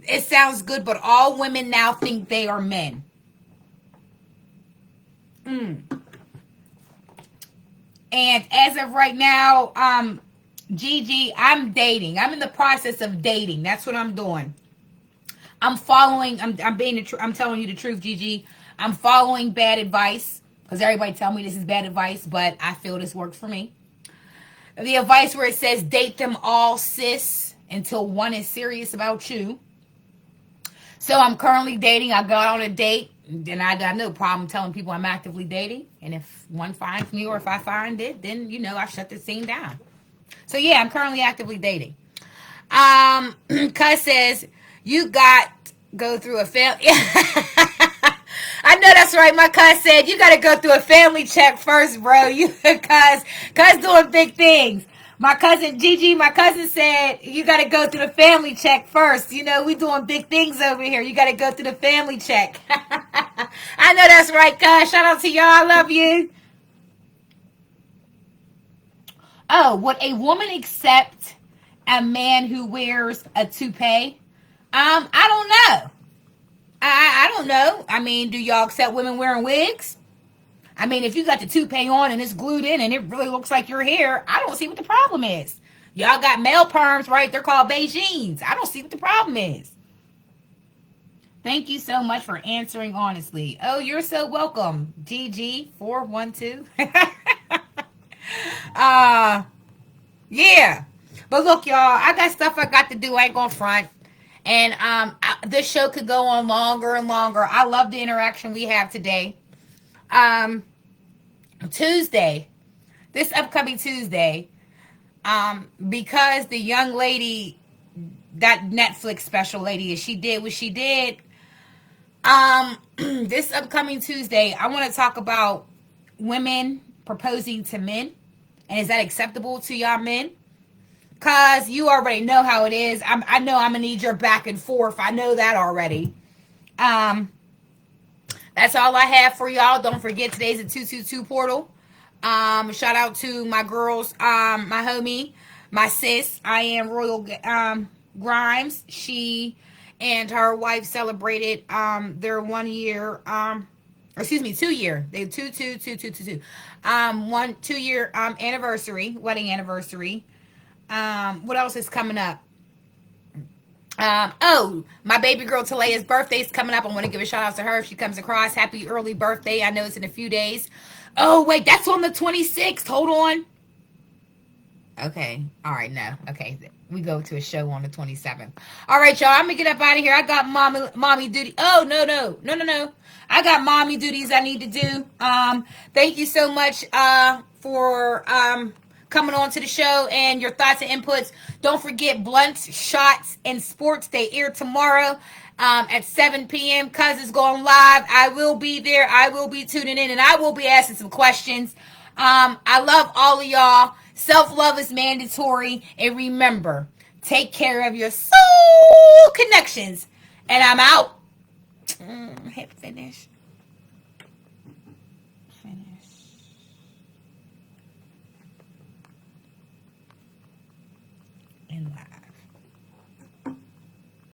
it sounds good, but all women now think they are men. And as of right now, Gigi, I'm dating. I'm in the process of dating. That's what I'm doing. I'm following, I'm telling you the truth, Gigi. I'm following bad advice, because everybody tell me this is bad advice, but I feel this works for me. The advice where it says, date them all, sis, until one is serious about you. So I'm currently dating. I got on a date, and I got no problem telling people I'm actively dating. And if one finds me or if I find it, then, you know, I shut the scene down. So yeah, I'm currently actively dating. Cuz says, you got go through a family. I know that's right. My cuz said, you got to go through a family check first, bro. You cuz doing big things. My cousin Gigi, my cousin said, you got to go through the family check first. You know, we doing big things over here. You got to go through the family check. I know that's right, cuz. Shout out to y'all. I love you. Oh, would a woman accept a man who wears a toupee? I don't know. I don't know. I mean, do y'all accept women wearing wigs? I mean, if you got the toupee on and it's glued in and it really looks like your hair, I don't see what the problem is. Y'all got male perms, right? They're called Beijings. I don't see what the problem is. Thank you so much for answering honestly. Oh, you're so welcome. GG412. Yeah. But look, y'all, I got stuff I got to do. I ain't gonna front. And this show could go on longer and longer. I love the interaction we have today. Tuesday, this upcoming Tuesday, because the young lady, that Netflix special lady, she did what she did. This upcoming Tuesday, I want to talk about women proposing to men. And is that acceptable to y'all men? Because you already know how it is. I know I'm going to need your back and forth. I know that already. That's all I have for y'all. Don't forget, today's a 222 portal. Shout out to my girls, my homie, my sis. I am Royal Grimes. She and her wife celebrated their 1 year, 2 year. They 2 year anniversary, wedding anniversary. What else is coming up? My baby girl Talea's birthday is coming up. I want to give a shout out to her if she comes across. Happy early birthday. I know it's in a few days. Oh, wait, that's on the 26th. Hold on. Okay. All right, no. Okay. We go to a show on the 27th. All right, y'all. I'm going to get up out of here. I got mommy duty. Oh, no. I got mommy duties I need to do. Thank you so much for coming on to the show and your thoughts and inputs. Don't forget Blunts, Shots, and Sports. They air tomorrow at 7 p.m. Cuz is going live. I will be there. I will be tuning in, and I will be asking some questions. I love all of y'all. Self-love is mandatory. And remember, take care of your soul connections. And I'm out. Hit finish.